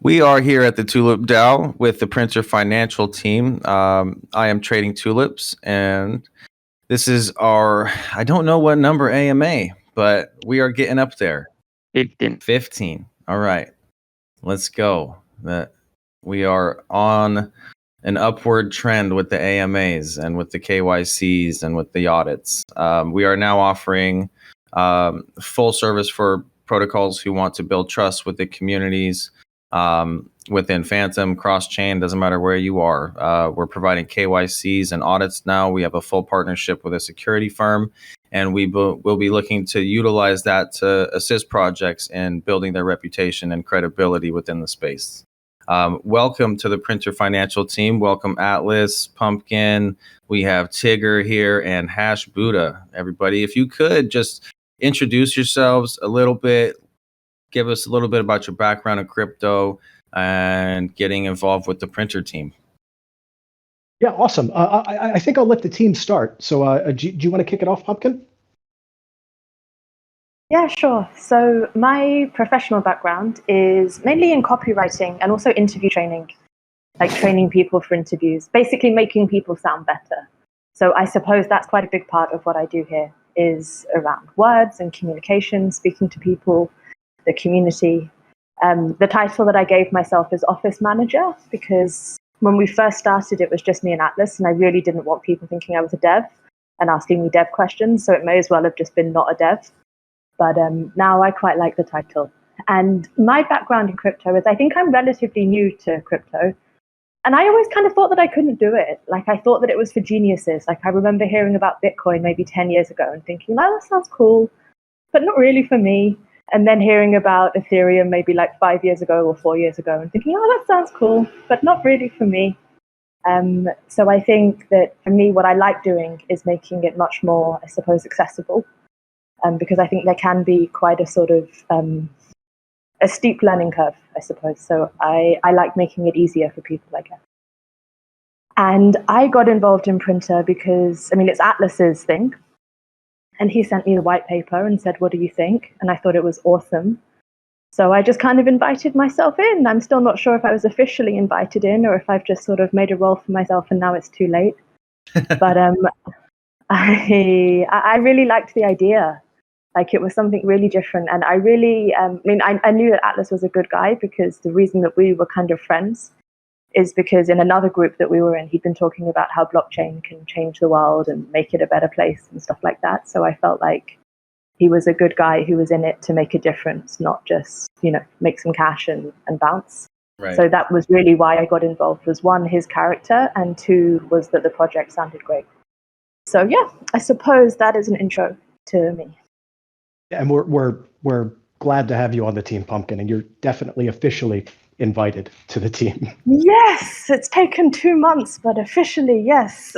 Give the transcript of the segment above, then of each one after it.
We are here at the TulipDAO with the Printer Financial team. I am trading tulips, and this is our, I don't know what number AMA, but we are getting up there. 15. All right, let's go. We are on an upward trend with the AMAs and with the KYCs and with the audits. We are now offering full service for protocols who want to build trust with the communities within Phantom, cross-chain, doesn't matter where you are. We're providing KYCs and audits now. We have a full partnership with a security firm, and we'll be looking to utilize that to assist projects in building their reputation and credibility within the space. Welcome to the Printer Financial team. Welcome Atlas, Pumpkin. We have Tigger here and Hash Buddha. Everybody, if you could just introduce yourselves a little bit, give us a little bit about your background in crypto and getting involved with the Printer team. Yeah, awesome. I think I'll let the team start. So do you want to kick it off, Pumpkin? Yeah, sure. So my professional background is mainly in copywriting and also interview training, like training people for interviews, basically making people sound better. So I suppose that's quite a big part of what I do here is around words and communication, speaking to people, the community. The title that I gave myself is office manager because when we first started, it was just me and Atlas, and I really didn't want people thinking I was a dev and asking me dev questions. So it may as well have just been not a dev. But now I quite like the title. And my background in crypto is I think I'm relatively new to crypto. And I always kind of thought that I couldn't do it. Like I thought that it was for geniuses. Like I remember hearing about Bitcoin maybe 10 years ago and thinking, oh, that sounds cool, but not really for me. And then hearing about Ethereum maybe like 5 years ago or 4 years ago and thinking, oh, that sounds cool, but not really for me. So I think that for me, what I like doing is making it much more, I suppose, accessible. Because I think there can be quite a sort of a steep learning curve, I suppose. So I like making it easier for people, I guess. And I got involved in Printer because, I mean, it's Atlas's thing. And he sent me the white paper and said, what do you think? And I thought it was awesome. So I just kind of invited myself in. I'm still not sure if I was officially invited in or if I've just sort of made a role for myself and now it's too late. But I really liked the idea. Like it was something really different. And I really, I knew that Atlas was a good guy because the reason that we were kind of friends is because in another group that we were in, he'd been talking about how blockchain can change the world and make it a better place and stuff like that. So I felt like he was a good guy who was in it to make a difference, not just, make some cash and bounce. Right. So that was really why I got involved was one, his character, and two, was that the project sounded great. So yeah, I suppose that is an intro to me. And we're glad to have you on the team, Pumpkin, and you're definitely officially invited to the team. Yes, it's taken 2 months, but officially, yes.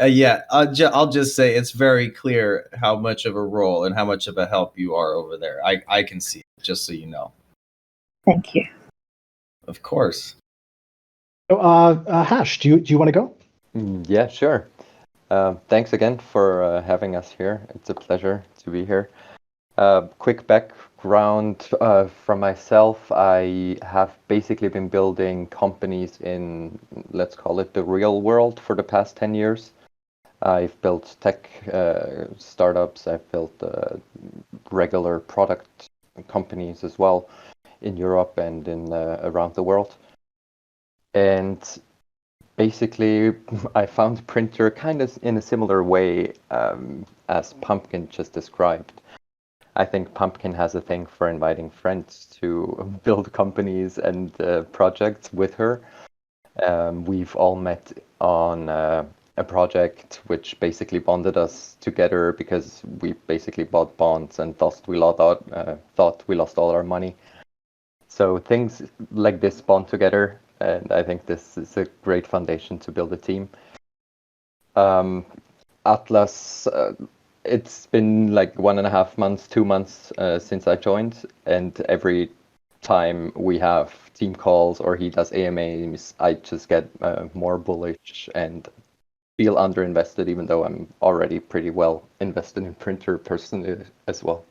Yeah, I'll just say it's very clear how much of a role and how much of a help you are over there. I can see it, just so you know. Thank you. Of course. So, Hash, do you want to go? Yeah, sure. Thanks again for having us here. It's a pleasure to be here. Quick background from myself. I have basically been building companies in, let's call it the real world for the past 10 years. I've built tech startups. I've built regular product companies as well in Europe and in around the world. And basically, I found Printer kind of in a similar way as Pumpkin just described. I think Pumpkin has a thing for inviting friends to build companies and projects with her. We've all met on a project which basically bonded us together because we basically bought bonds and thought we lost all our money. So things like this bond together. And I think this is a great foundation to build a team. Atlas, it's been like 1.5 months, 2 months since I joined. And every time we have team calls or he does AMAs, I just get more bullish and feel underinvested, even though I'm already pretty well invested in Printer personally as well.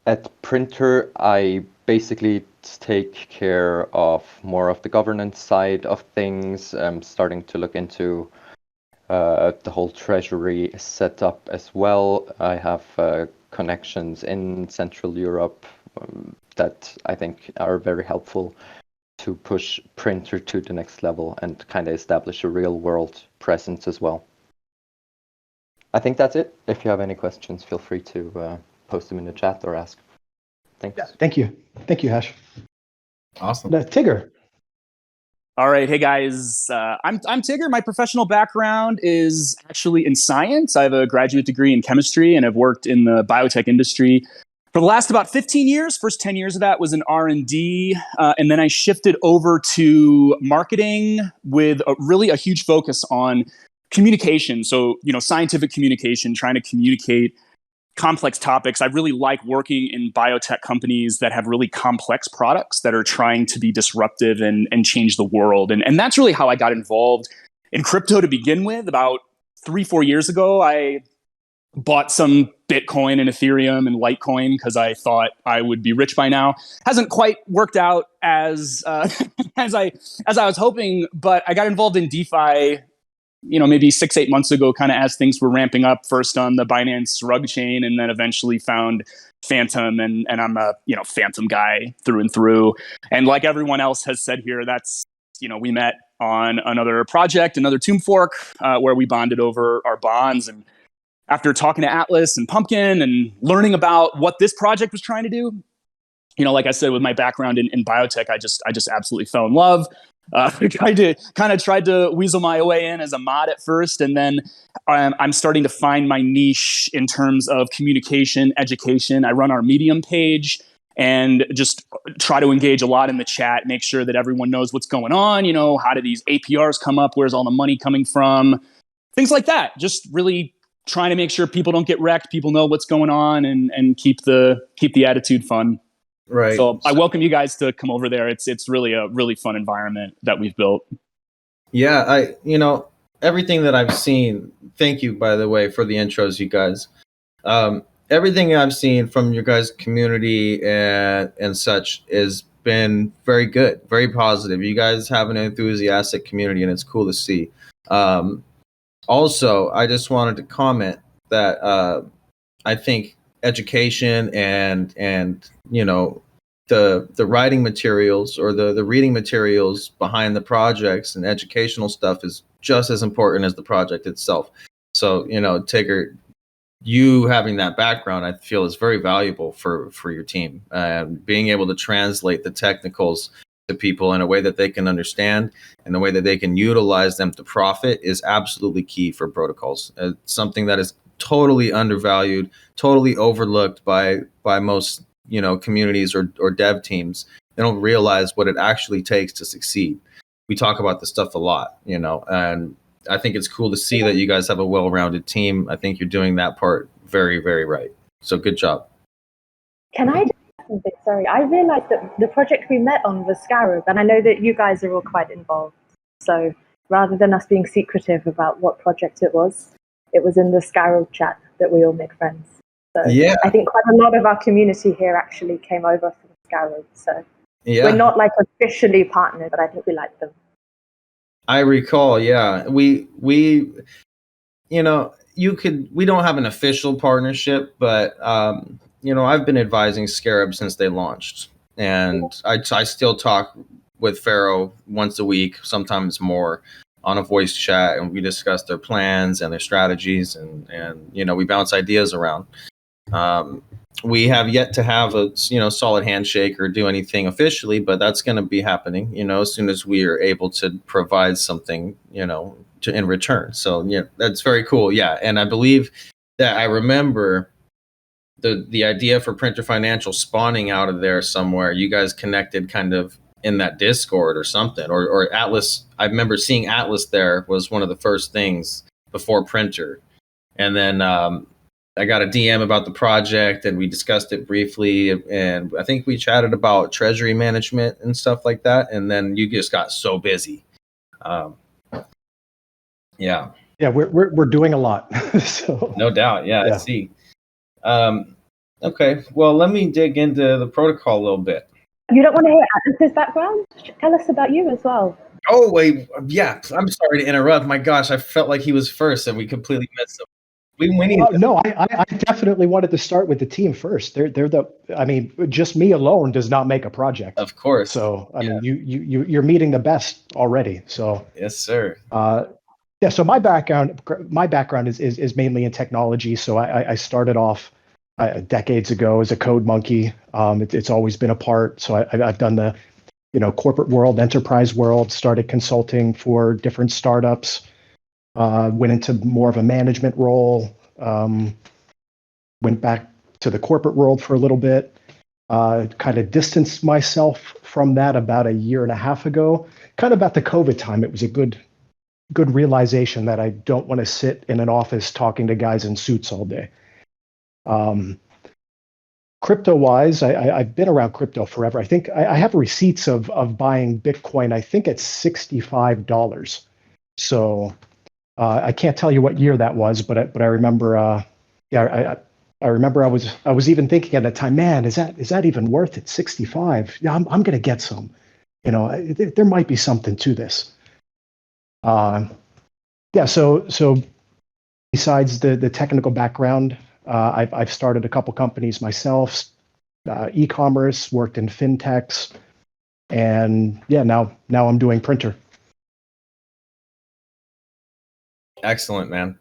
At Printer, I basically take care of more of the governance side of things. I'm starting to look into the whole treasury setup as well. I have connections in Central Europe that I think are very helpful to push Printer to the next level and kind of establish a real world presence as well. I think that's it. If you have any questions, feel free to post them in the chat or ask. Thanks. Yeah, thank you. Thank you, Hash. Awesome. Tigger. All right, hey guys, I'm Tigger. My professional background is actually in science. I have a graduate degree in chemistry and have worked in the biotech industry for the last about 15 years. First 10 years of that was in R&D, and then I shifted over to marketing with a huge focus on communication. So, scientific communication, trying to communicate complex topics. I really like working in biotech companies that have really complex products that are trying to be disruptive and change the world. And that's really how I got involved in crypto to begin with. About 3-4 years ago, I bought some Bitcoin and Ethereum and Litecoin because I thought I would be rich by now. Hasn't quite worked out as as I was hoping, but I got involved in DeFi maybe 6-8 months ago, kind of as things were ramping up, first on the Binance Rug chain, and then eventually found Phantom, and I'm a Phantom guy through and through. And like everyone else has said here, that's we met on another project, another Tomb Fork, where we bonded over our bonds. And after talking to Atlas and Pumpkin and learning about what this project was trying to do, like I said, with my background in biotech, I just absolutely fell in love. Tried to weasel my way in as a mod at first, and then I'm starting to find my niche in terms of communication, education. I run our Medium page and just try to engage a lot in the chat, make sure that everyone knows what's going on. How do these APRs come up? Where's all the money coming from? Things like that. Just really trying to make sure people don't get wrecked, people know what's going on, and keep the attitude fun. Right. So I welcome you guys to come over there. It's really a really fun environment that we've built. Yeah, everything that I've seen, thank you, by the way, for the intros, you guys. Everything I've seen from your guys' community and such has been very good, very positive. You guys have an enthusiastic community, and it's cool to see. Also, I just wanted to comment that I think education and the writing materials or the reading materials behind the projects and educational stuff is just as important as the project itself. So Tigger, you having that background, I feel, is very valuable for your team, and being able to translate the technicals to people in a way that they can understand and a way that they can utilize them to profit is absolutely key for protocols. It's something that is totally undervalued, totally overlooked by most communities or dev teams. They don't realize what it actually takes to succeed. We talk about this stuff a lot, and I think it's cool to see that you guys have a well-rounded team. I think you're doing that part very, very right. So good job. Can I just add something? Sorry, I realized that the project we met on was Scarab, and I know that you guys are all quite involved. So rather than us being secretive about what project it was in the Scarab chat that we all make friends. So yeah. I think quite a lot of our community here actually came over from Scarab. So we're not like officially partnered, but I think we like them. I recall, yeah. We we don't have an official partnership, but I've been advising Scarab since they launched, and I still talk with Pharaoh once a week, sometimes more, on a voice chat, and we discuss their plans and their strategies, and we bounce ideas around. We have yet to have a solid handshake or do anything officially, but that's going to be happening as soon as we are able to provide something in return. So that's very cool. Yeah, and I believe that I remember the idea for Printer Financial spawning out of there somewhere. You guys connected kind of in that Discord or something, or Atlas. I remember seeing Atlas there was one of the first things before Printer, and then I got a DM about the project, and we discussed it briefly, and I think we chatted about treasury management and stuff like that, and then you just got so busy. Yeah, we're doing a lot. So no doubt. Yeah. I see. Okay, well, let me dig into the protocol a little bit. You don't want to hear Atlas's background? Tell us about you as well. Oh, wait, yeah, I'm sorry to interrupt. My gosh, I felt like he was first and we completely missed him. We need No, I definitely wanted to start with the team first. I mean, just me alone does not make a project. Of course. So, I mean, you're meeting the best already. So, Yes, sir. yeah. So my background is mainly in technology. So I started off decades ago as a code monkey. It's always been a part. So I've done the, corporate world, enterprise world, started consulting for different startups. Went into more of a management role, went back to the corporate world for a little bit, kind of distanced myself from that about a year and a half ago. Kind of about the COVID time, it was a good realization that I don't want to sit in an office talking to guys in suits all day. Crypto-wise, I've been around crypto forever. I think I have receipts of buying Bitcoin, I think it's $65. So I can't tell you what year that was, but I remember. I remember I was even thinking at the time, man, is that even worth it? 65? Yeah, I'm going to get some. There might be something to this. Yeah. So besides the technical background, I've started a couple companies myself, e-commerce, worked in fintechs, and yeah, now I'm doing printer. Excellent, man.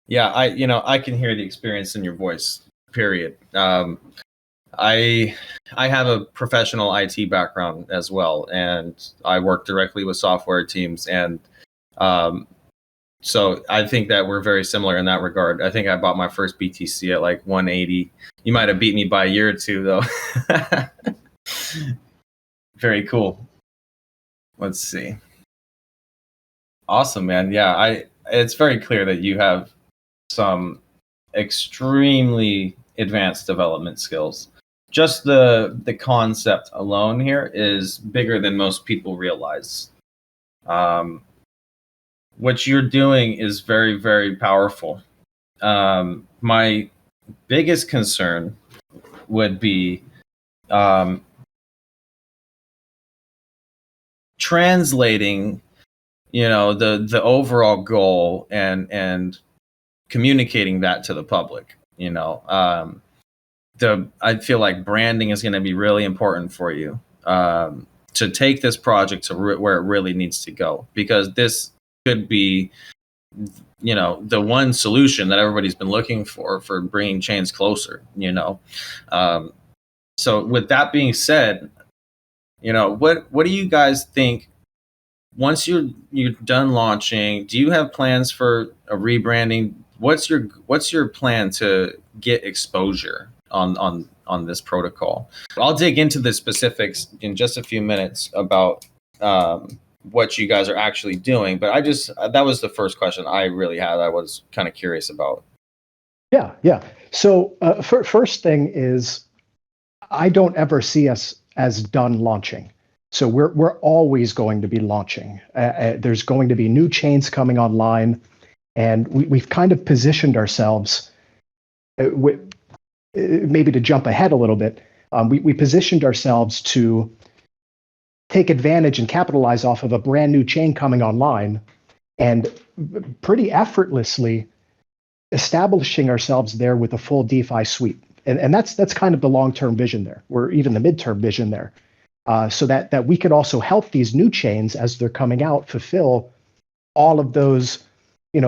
Yeah, I can hear the experience in your voice. Period. I have a professional IT background as well, and I work directly with software teams, and so I think that we're very similar in that regard. I think I bought my first BTC at like 180. You might have beat me by a year or two, though. Very cool. Let's see. Awesome, man. Yeah, it's very clear that you have some extremely advanced development skills. Just the concept alone here is bigger than most people realize. What you're doing is very, very powerful. My biggest concern would be translating, the overall goal and communicating that to the public. I feel like branding is going to be really important for you to take this project to where it really needs to go, because this could be, the one solution that everybody's been looking for bringing chains closer. So with that being said, what do you guys think? Once you're done launching, do you have plans for a rebranding? What's your plan to get exposure on this protocol? I'll dig into the specifics in just a few minutes about what you guys are actually doing, but that was the first question I really had. I was kind of curious about. Yeah. So first thing is, I don't ever see us as done launching. So we're always going to be launching. There's going to be new chains coming online, and we've kind of positioned ourselves. Maybe to jump ahead a little bit, we positioned ourselves to take advantage and capitalize off of a brand new chain coming online, and pretty effortlessly establishing ourselves there with a full DeFi suite. And that's kind of the long-term vision there, or even the midterm vision there, so that we could also help these new chains as they're coming out fulfill all of those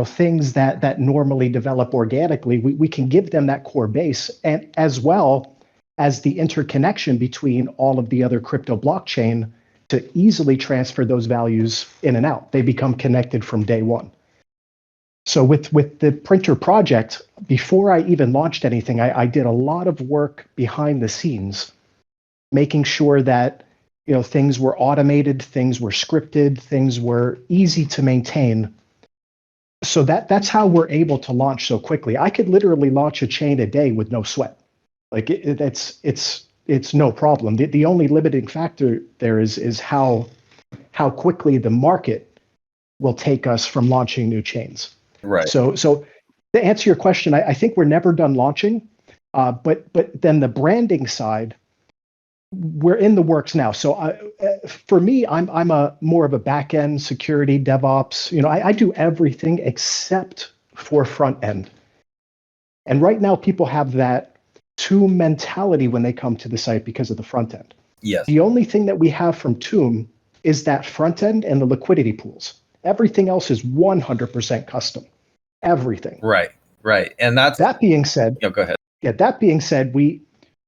things that normally develop organically. We can give them that core base, and as well as the interconnection between all of the other crypto blockchain to easily transfer those values in and out. They become connected from day one. So with the printer project, before I even launched anything, I did a lot of work behind the scenes, making sure that things were automated, things were scripted, things were easy to maintain. So that's how we're able to launch so quickly. I could literally launch a chain a day with no sweat. Like it's no problem. The only limiting factor there is how quickly the market will take us from launching new chains. Right. So to answer your question, I think we're never done launching. But then the branding side, we're in the works now. So for me, I'm a more of a back end security DevOps. I do everything except for front end. And right now, people have that Tomb mentality when they come to the site because of the front end. Yes. The only thing that we have from Tomb is that front end and the liquidity pools. Everything else is 100% custom. Everything. Right. And that being said, go ahead. Yeah, that being said,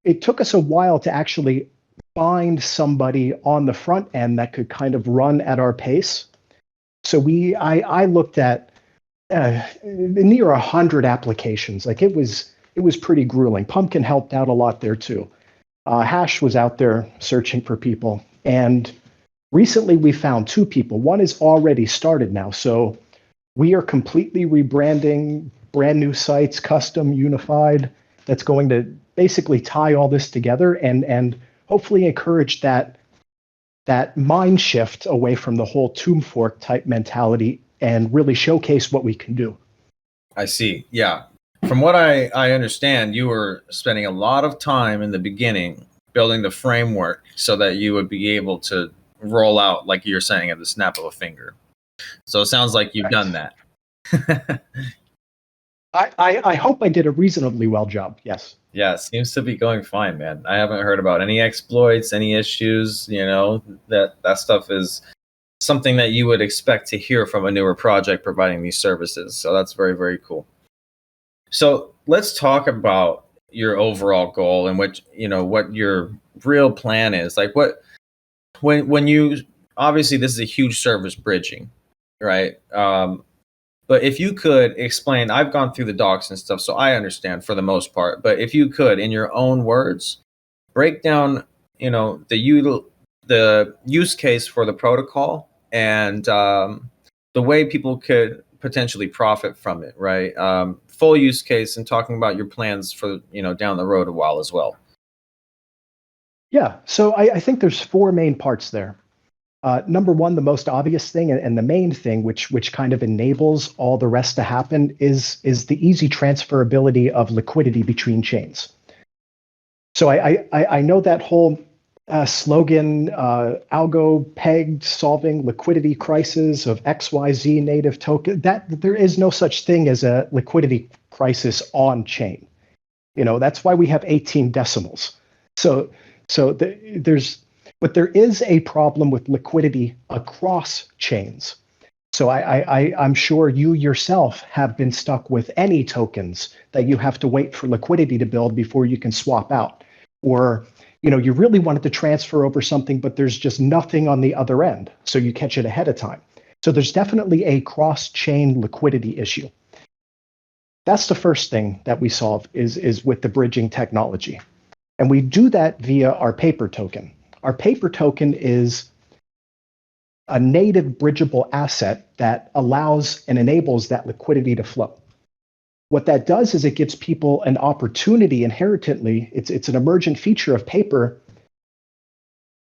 it took us a while to actually find somebody on the front end that could kind of run at our pace. So I looked at near 100 applications. Like it was pretty grueling. Pumpkin helped out a lot there too. Hash was out there searching for people, and recently we found 2 people. One is already started now, so we are completely rebranding, brand new sites, custom, unified. That's going to basically tie all this together and hopefully encourage that mind shift away from the whole Tomb fork type mentality and really showcase what we can do. I see. Yeah. From what I understand, you were spending a lot of time in the beginning building the framework so that you would be able to roll out, like you're saying, at the snap of a finger. So it sounds like you've done that. I hope I did a reasonably well job. Yes. Yeah, it seems to be going fine, man. I haven't heard about any exploits, any issues. That stuff is something that you would expect to hear from a newer project providing these services. So that's very, very cool. So let's talk about your overall goal and what your real plan is. Like when you, obviously this is a huge service bridging, right? But if you could explain, I've gone through the docs and stuff, so I understand for the most part. But if you could, in your own words, break down, the use case for the protocol and the way people could potentially profit from it, right? Full use case, and talking about your plans for down the road a while as well. Yeah. So I think there's 4 main parts there. Number one, the most obvious thing and the main thing, which kind of enables all the rest to happen, is the easy transferability of liquidity between chains. So I know that whole slogan, algo pegged solving liquidity crisis of XYZ native token. That there is no such thing as a liquidity crisis on chain. That's why we have 18 decimals. But there is a problem with liquidity across chains. So I'm sure you yourself have been stuck with any tokens that you have to wait for liquidity to build before you can swap out. Or, you really wanted to transfer over something, but there's just nothing on the other end. So you catch it ahead of time. So there's definitely a cross-chain liquidity issue. That's the first thing that we solve is with the bridging technology. And we do that via our paper token. Our paper token is a native bridgeable asset that allows and enables that liquidity to flow. What that does is it gives people an opportunity inherently. It's an emergent feature of paper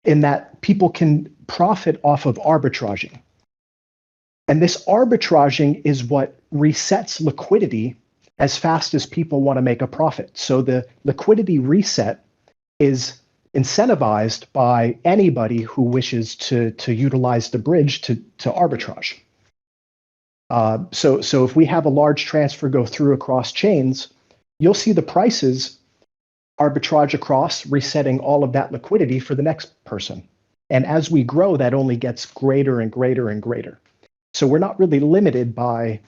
in that people can profit off of arbitraging. And this arbitraging is what resets liquidity as fast as people want to make a profit. So the liquidity reset is incentivized by anybody who wishes to utilize the bridge to arbitrage. So if we have a large transfer go through across chains, you'll see the prices arbitrage across, resetting all of that liquidity for the next person. And as we grow, that only gets greater and greater and greater. So we're not really limited by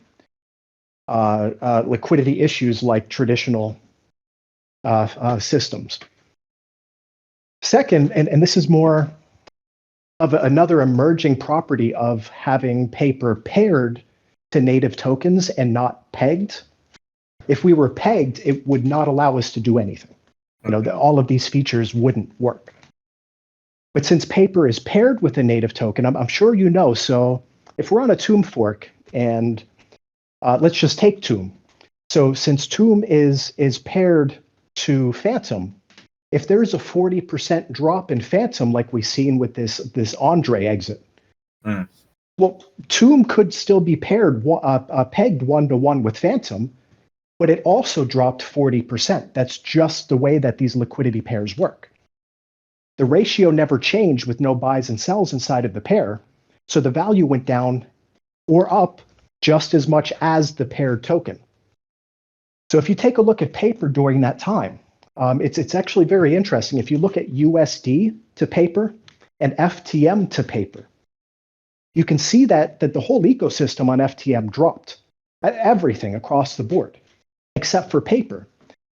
liquidity issues like traditional systems. Second, and this is more of another emerging property of having paper paired to native tokens and not pegged. If we were pegged, it would not allow us to do anything. All of these features wouldn't work. But since paper is paired with a native token, I'm sure you know, so if we're on a Tomb fork, and let's just take Tomb. So since Tomb is paired to Phantom, if there's a 40% drop in Phantom, like we've seen with this Andre exit, well, Tomb could still be pegged 1-to-1 with Phantom, but it also dropped 40%. That's just the way that these liquidity pairs work. The ratio never changed with no buys and sells inside of the pair, so the value went down or up just as much as the paired token. So if you take a look at paper during that time, it's actually very interesting. If you look at USD to paper and FTM to paper, you can see that the whole ecosystem on FTM dropped. Everything across the board, except for paper.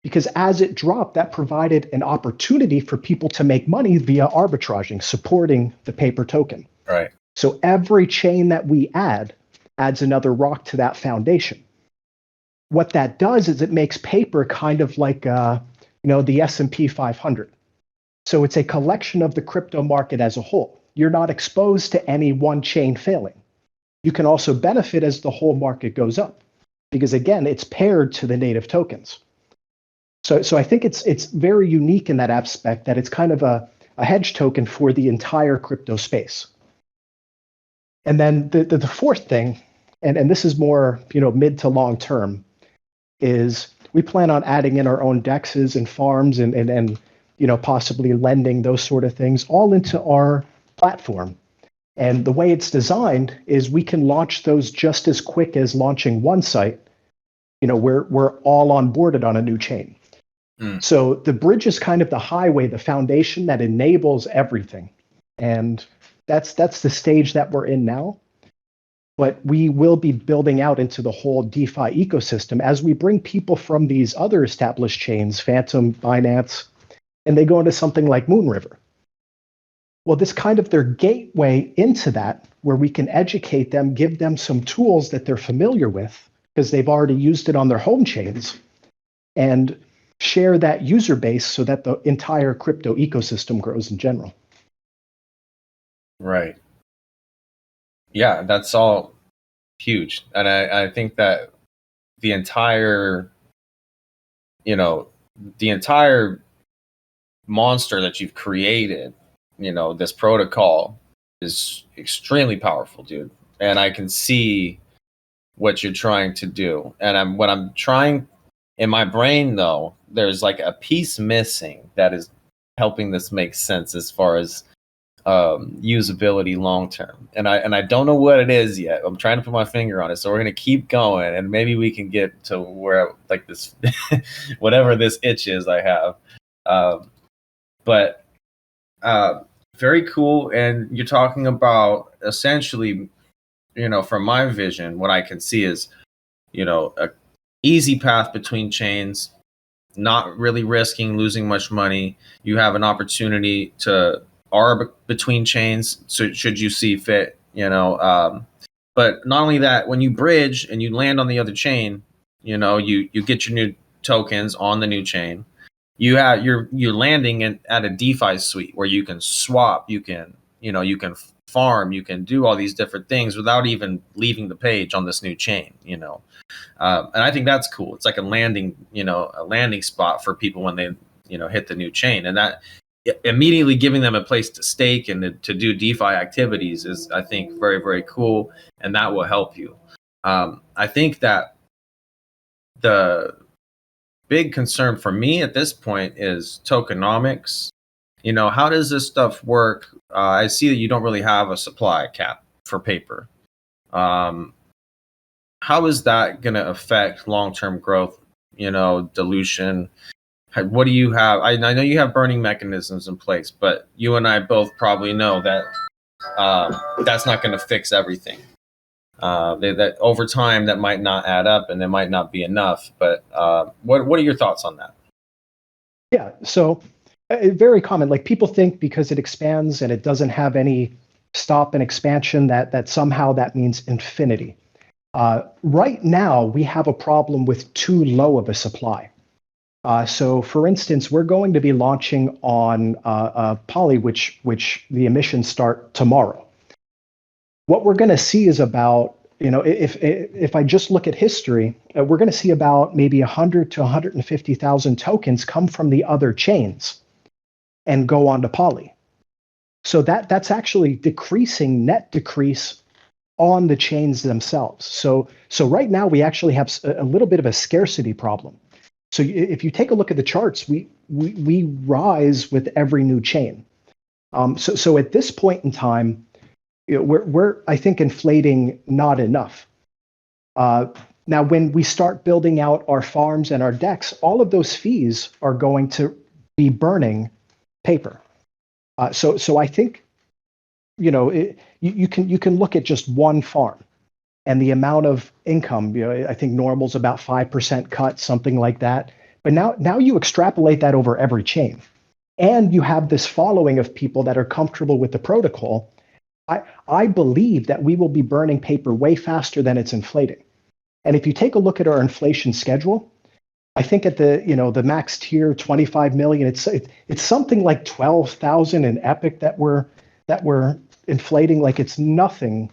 Because as it dropped, that provided an opportunity for people to make money via arbitraging, supporting the paper token. Right. So every chain that we add adds another rock to that foundation. What that does is it makes paper kind of like the S&P 500. So it's a collection of the crypto market as a whole. You're not exposed to any one chain failing. You can also benefit as the whole market goes up, because again, it's paired to the native tokens. So I think it's very unique in that aspect, that it's kind of a hedge token for the entire crypto space. And then the fourth thing, and this is more mid to long term, is we plan on adding in our own dexes and farms and possibly lending, those sort of things, all into our platform. And the way it's designed is we can launch those just as quick as launching one site. We're all onboarded on a new chain. So the bridge is kind of the highway, the foundation that enables everything. And that's the stage that we're in now. But we will be building out into the whole DeFi ecosystem as we bring people from these other established chains, Phantom, Binance, and they go into something like Moonriver. Well, this kind of their gateway into that, where we can educate them, give them some tools that they're familiar with, because they've already used it on their home chains, and share that user base so that the entire crypto ecosystem grows in general. Right. Yeah, that's all huge. And I think that the entire monster that you've created, this protocol is extremely powerful, dude. And I can see what you're trying to do. And what I'm trying in my brain, though, there's like a piece missing that is helping this make sense as far as usability long term. And I don't know what it is yet. I'm trying to put my finger on it. So we're gonna keep going, and maybe we can get to where like this whatever this itch is I have. But very cool. And you're talking about essentially, from my vision, what I can see is, a easy path between chains, not really risking losing much money. You have an opportunity to arb between chains, so should you see fit, but not only that, when you bridge and you land on the other chain, you get your new tokens on the new chain. You're landing at a DeFi suite where you can swap, you can farm, you can do all these different things without even leaving the page on this new chain, and I think that's cool. It's like a landing spot for people when they, hit the new chain, and that immediately giving them a place to stake and to do DeFi activities is, I think, very, very cool, and that will help you. I think that the big concern for me at this point is tokenomics. How does this stuff work? I see that you don't really have a supply cap for paper. How is that going to affect long-term growth, dilution? What do you have? I know you have burning mechanisms in place, but you and I both probably know that that's not going to fix everything. That over time, that might not add up, and it might not be enough. But what are your thoughts on that? Yeah, so very common. Like, people think because it expands and it doesn't have any stop and expansion that somehow that means infinity. Right now, we have a problem with too low of a supply. So, for instance, we're going to be launching on Poly, which the emissions start tomorrow. What we're going to see is about, if I just look at history, we're going to see about maybe 100 to 150,000 tokens come from the other chains and go on to Poly. So that's actually decreasing, net decrease on the chains themselves. So right now we actually have a little bit of a scarcity problem. So if you take a look at the charts, we rise with every new chain. So at this point in time, we're I think inflating not enough. Now, when we start building out our farms and our decks, all of those fees are going to be burning paper. So I think, you can look at just one farm and the amount of income. I think normal's about 5% cut, something like that. But now you extrapolate that over every chain, and you have this following of people that are comfortable with the protocol. I believe that we will be burning paper way faster than it's inflating. And if you take a look at our inflation schedule, I think at the max tier 25 million, it's something like 12,000 in Epic that we're inflating. Like it's nothing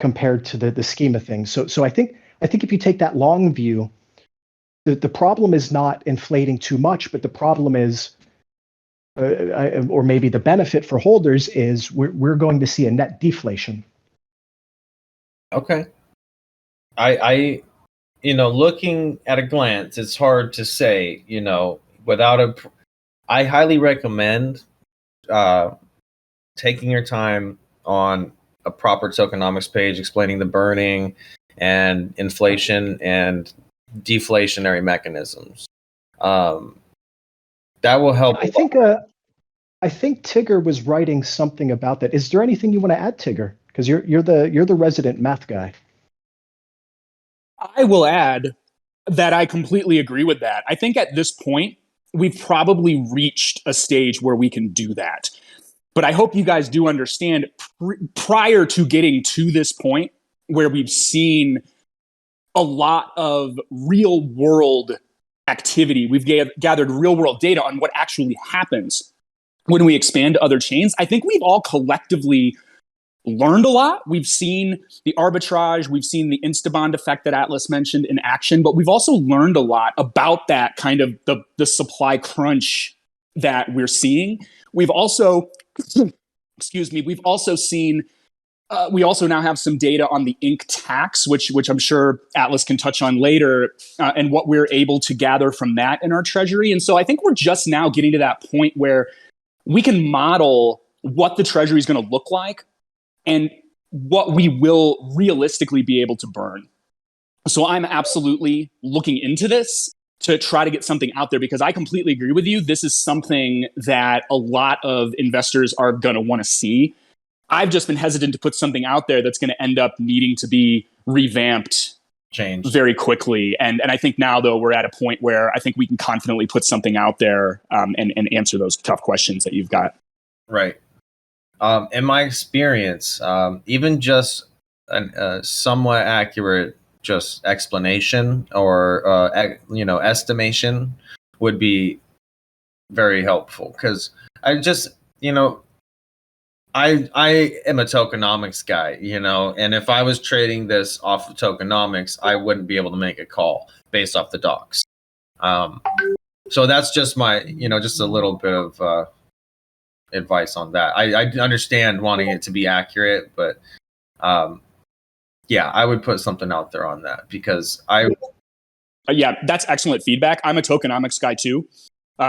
compared to the scheme of things. So I think if you take that long view, the problem is not inflating too much, but the problem is, or maybe the benefit for holders is we're going to see a net deflation. Okay. I looking at a glance, it's hard to say, I highly recommend taking your time on a proper tokenomics page explaining the burning and inflation and deflationary mechanisms. That will help. I think Tigger was writing something about that. Is there anything you want to add, Tigger? Because you're the resident math guy. I will add that I completely agree with that. I think at this point, we've probably reached a stage where we can do that. But I hope you guys do understand, prior to getting to this point where we've seen a lot of real world activity, we've gathered real world data on what actually happens when we expand to other chains. I think we've all collectively learned a lot. We've seen the arbitrage, we've seen the Instabond effect that Atlas mentioned in action, but we've also learned a lot about that kind of the supply crunch that we're seeing. We've also, we've also seen, we also now have some data on the ink tax, which I'm sure Atlas can touch on later, and what we're able to gather from that in our treasury. And so I think we're just now getting to that point where we can model what the treasury is going to look like and what we will realistically be able to burn. So I'm absolutely looking into this to try to get something out there, because I completely agree with you. This is something that a lot of investors are going to want to see. I've just been hesitant to put something out there that's going to end up needing to be revamped, changed very quickly. And I think now, though, we're at a point where I think we can confidently put something out there and answer those tough questions that you've got. Right. In my experience, even just a somewhat accurate just explanation or estimation would be very helpful, because I just I am a tokenomics guy, and if I was trading this off of tokenomics, I wouldn't be able to make a call based off the docs. So that's just my just a little bit of advice on that. I understand wanting it to be accurate, but I would put something out there on that, because that's excellent feedback. I'm a tokenomics guy too,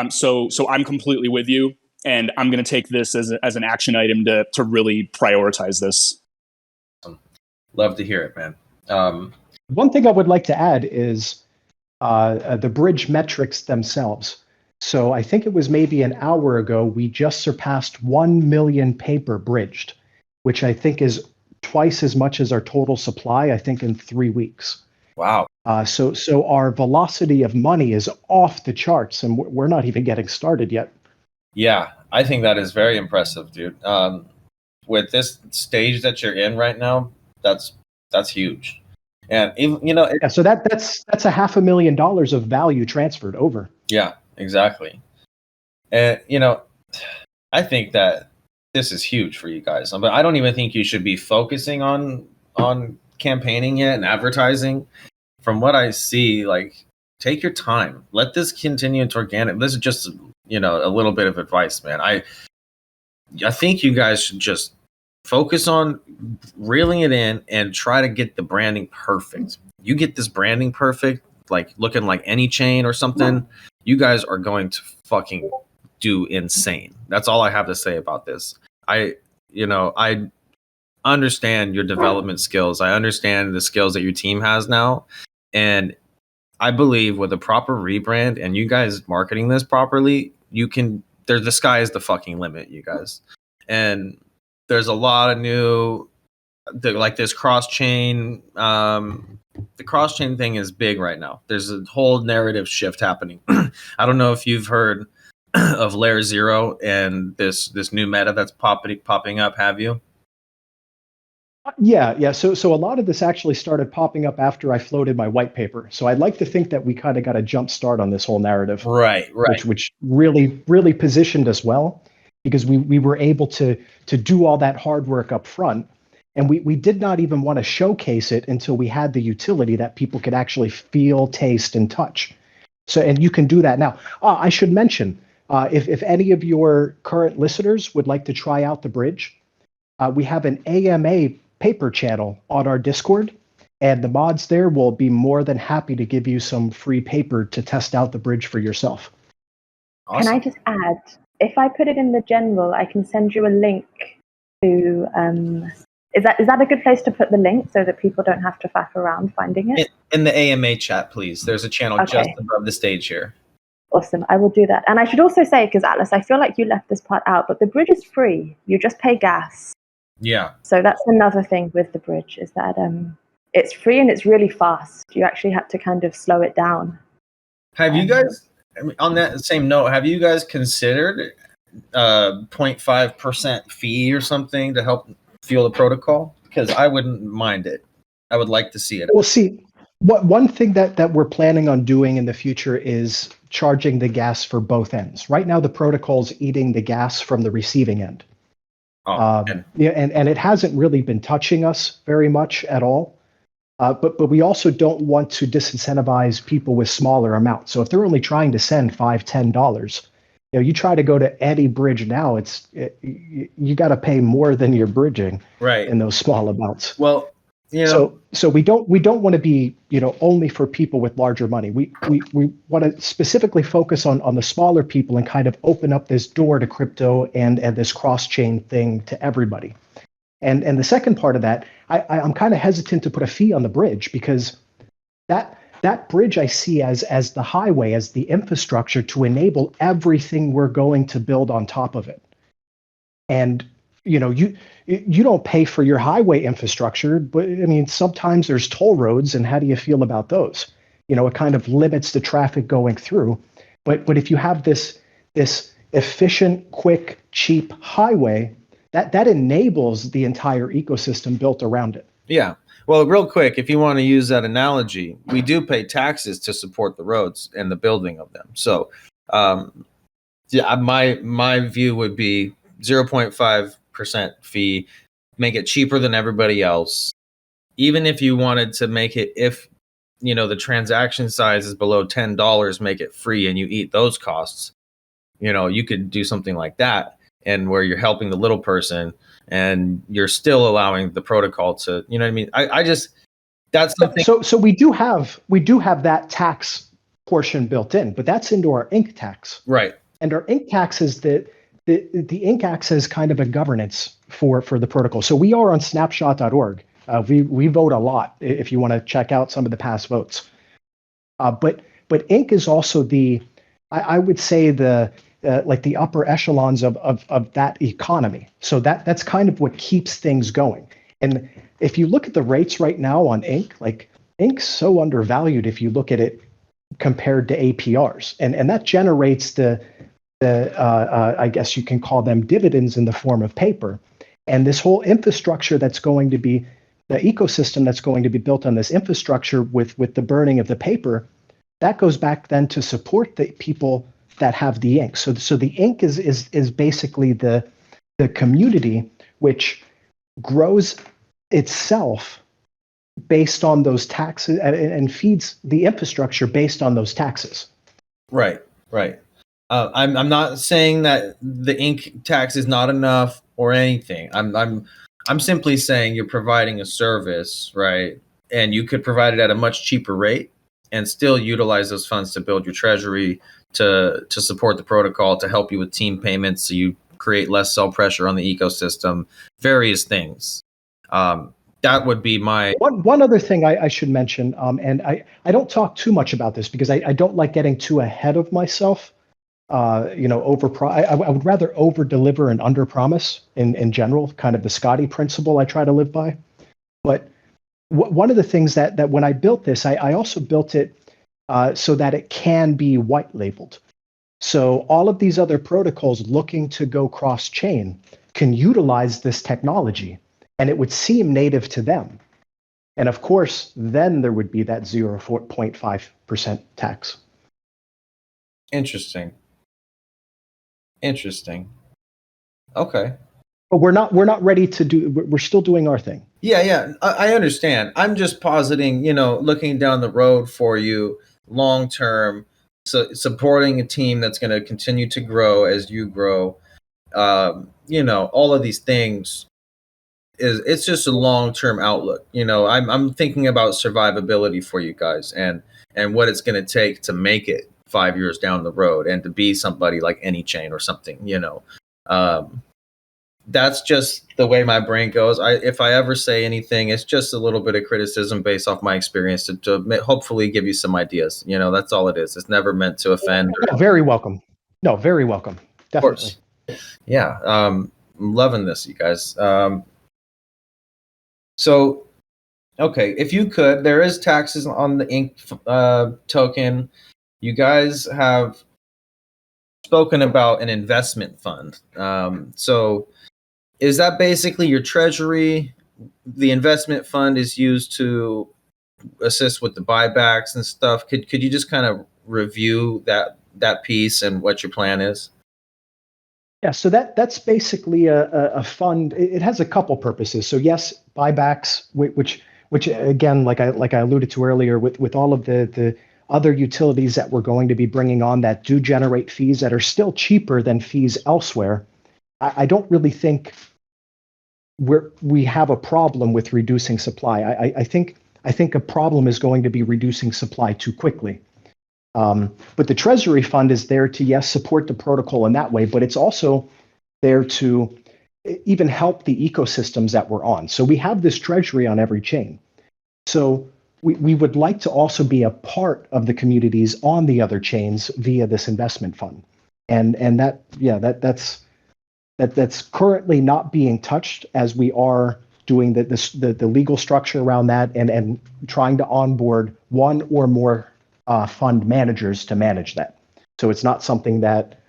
so I'm completely with you, and I'm going to take this as an action item to really prioritize this. Love to hear it, man. One thing I would like to add is the bridge metrics themselves. So I think it was maybe an hour ago, we just surpassed 1 million paper bridged, which I think is twice as much as our total supply, I think, in 3 weeks. Wow. So our velocity of money is off the charts, and we're not even getting started yet. Yeah, I think that is very impressive, dude. With this stage that you're in right now, that's huge. And even, so that's $500,000 of value transferred over. Yeah, exactly. And I think that this is huge for you guys. But I don't even think you should be focusing on campaigning it and advertising. From what I see, take your time. Let this continue into organic. This is just a little bit of advice, man. I think you guys should just focus on reeling it in and try to get the branding perfect. You get this branding perfect, like looking like any chain or something, you guys are going to fucking do insane. That's all I have to say about this. I understand your development skills. I understand the skills that your team has now. And I believe with a proper rebrand and you guys marketing this properly, the sky is the fucking limit, you guys. And there's a lot of new, like this cross-chain, the cross-chain thing is big right now. There's a whole narrative shift happening. I don't know if you've heard of Layer Zero and this new meta that's popping up, have you? Yeah. So a lot of this actually started popping up after I floated my white paper. So I'd like to think that we kind of got a jump start on this whole narrative, right? Which really positioned us well, because we were able to do all that hard work up front, and we did not even want to showcase it until we had the utility that people could actually feel, taste, and touch. So, and you can do that now. I should mention, if any of your current listeners would like to try out the bridge, we have an AMA paper channel on our Discord, and the mods there will be more than happy to give you some free paper to test out the bridge for yourself. Awesome. Can I just add, if I put it in the general, I can send you a link to, is that a good place to put the link so that people don't have to faff around finding it? In the AMA chat, please. There's a channel just above the stage here. Awesome. I will do that. And I should also say, because Atlas, I feel like you left this part out, but the bridge is free. You just pay gas. Yeah. So that's another thing with the bridge, is that it's free and it's really fast. You actually had to kind of slow it down. Have you guys, on that same note, have you guys considered 0.5% fee or something to help fuel the protocol? Because I wouldn't mind it. I would like to see it. Well, see, one thing that we're planning on doing in the future is charging the gas for both ends. Right now, the protocol's eating the gas from the receiving end. And it hasn't really been touching us very much at all. But we also don't want to disincentivize people with smaller amounts. So if they're only trying to send $5, $10, you try to go to any bridge now, you got to pay more than you're bridging, right, in those small amounts. Well, so we don't want to be only for people with larger money. We want to specifically focus on the smaller people and kind of open up this door to crypto and this cross-chain thing to everybody. And the second part of that, I'm kind of hesitant to put a fee on the bridge, because that bridge I see as the highway, as the infrastructure to enable everything we're going to build on top of it. And you don't pay for your highway infrastructure, but I mean, sometimes there's toll roads, and how do you feel about those? It kind of limits the traffic going through. But if you have this efficient, quick, cheap highway, that enables the entire ecosystem built around it. Yeah. Well, real quick, if you want to use that analogy, we do pay taxes to support the roads and the building of them. So, my view would be 0.5% fee, make it cheaper than everybody else. Even if you wanted to make it, if the transaction size is below $10, make it free and you eat those costs. You could do something like that, and where you're helping the little person and you're still allowing the protocol to, you know what I mean? I just, that's something. So we do have that tax portion built in, but that's into our Inc. tax. Right. And our Inc. tax is the Inc. acts as kind of a governance for the protocol. So we are on snapshot.org. We vote a lot if you want to check out some of the past votes. But Inc. is also I would say like the upper echelons of that economy. So that's kind of what keeps things going. And if you look at the rates right now on Inc., like Inc's so undervalued if you look at it compared to APRs, and that generates the I guess you can call them dividends in the form of paper. And this whole infrastructure that's going to be the ecosystem that's going to be built on this infrastructure with the burning of the paper, that goes back then to support the people that have the Inc. So the Inc. is basically the community which grows itself based on those taxes and feeds the infrastructure based on those taxes. Right. I'm not saying that the Inc. tax is not enough or anything. I'm simply saying you're providing a service, right? And you could provide it at a much cheaper rate and still utilize those funds to build your treasury, to support the protocol, to help you with team payments, so you create less sell pressure on the ecosystem, various things. That would be my one other thing I should mention, and I don't talk too much about this because I don't like getting too ahead of myself. I would rather over deliver and under promise in general, kind of the Scotty principle I try to live by. But one of the things that when I built this, I also built it so that it can be white labeled. So all of these other protocols looking to go cross chain can utilize this technology, and it would seem native to them. And of course, then there would be that 0.5% tax. Interesting. Okay. But we're not ready to do. We're still doing our thing. Yeah, I understand. I'm just positing, looking down the road for you long term, so supporting a team that's going to continue to grow as you grow. All of these things it's just a long term outlook. I'm thinking about survivability for you guys and what it's going to take to make it 5 years down the road and to be somebody like Anychain or something. That's just the way my brain goes. If I ever say anything, it's just a little bit of criticism based off my experience to hopefully give you some ideas. That's all it is. It's never meant to offend. No, very welcome. No, very welcome. Definitely. Of course. Yeah. I'm loving this, you guys. So, okay, if you could, there is taxes on the ink token. You guys have spoken about an investment fund. So is that basically your treasury? The investment fund is used to assist with the buybacks and stuff. Could you just kind of review that piece and what your plan is? Yeah, so that's basically a fund. It has a couple purposes. So yes, buybacks, which again, like I alluded to earlier, with all of the other utilities that we're going to be bringing on that do generate fees that are still cheaper than fees elsewhere. I don't really think we have a problem with reducing supply. I think a problem is going to be reducing supply too quickly. But the Treasury Fund is there to, yes, support the protocol in that way, but it's also there to even help the ecosystems that we're on. So we have this Treasury on every chain. So we would like to also be a part of the communities on the other chains via this investment fund. And that's currently not being touched, as we are doing the legal structure around that and trying to onboard one or more fund managers to manage that. So it's not something that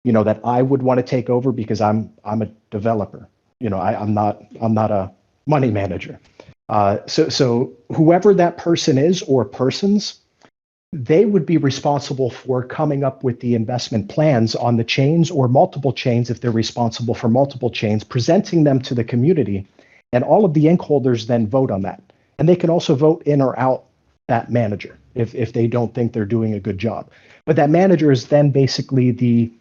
that I would want to take over because I'm a developer. I'm not a money manager. So whoever that person is or persons, they would be responsible for coming up with the investment plans on the chains or multiple chains if they're responsible for multiple chains, presenting them to the community, and all of the ink holders then vote on that. And they can also vote in or out that manager if they don't think they're doing a good job. But that manager is then basically the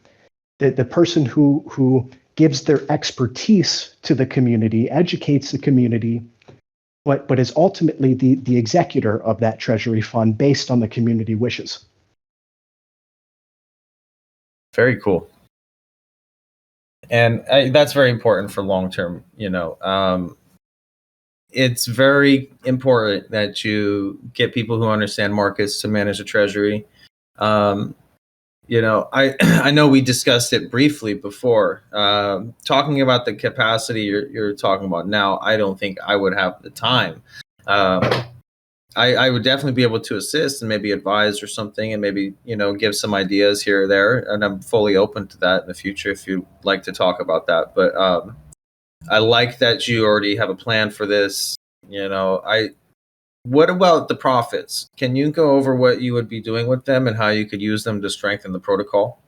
person who gives their expertise to the community, educates the community, but is ultimately the executor of that treasury fund based on the community wishes. Very cool. And that's very important for long term. It's very important that you get people who understand markets to manage a treasury. I know we discussed it briefly before. Talking about the capacity you're talking about now, I don't think I would have the time. I would definitely be able to assist and maybe advise or something, and maybe give some ideas here or there. And I'm fully open to that in the future if you'd like to talk about that. But I like that you already have a plan for this. What about the profits? Can you go over what you would be doing with them and how you could use them to strengthen the protocol?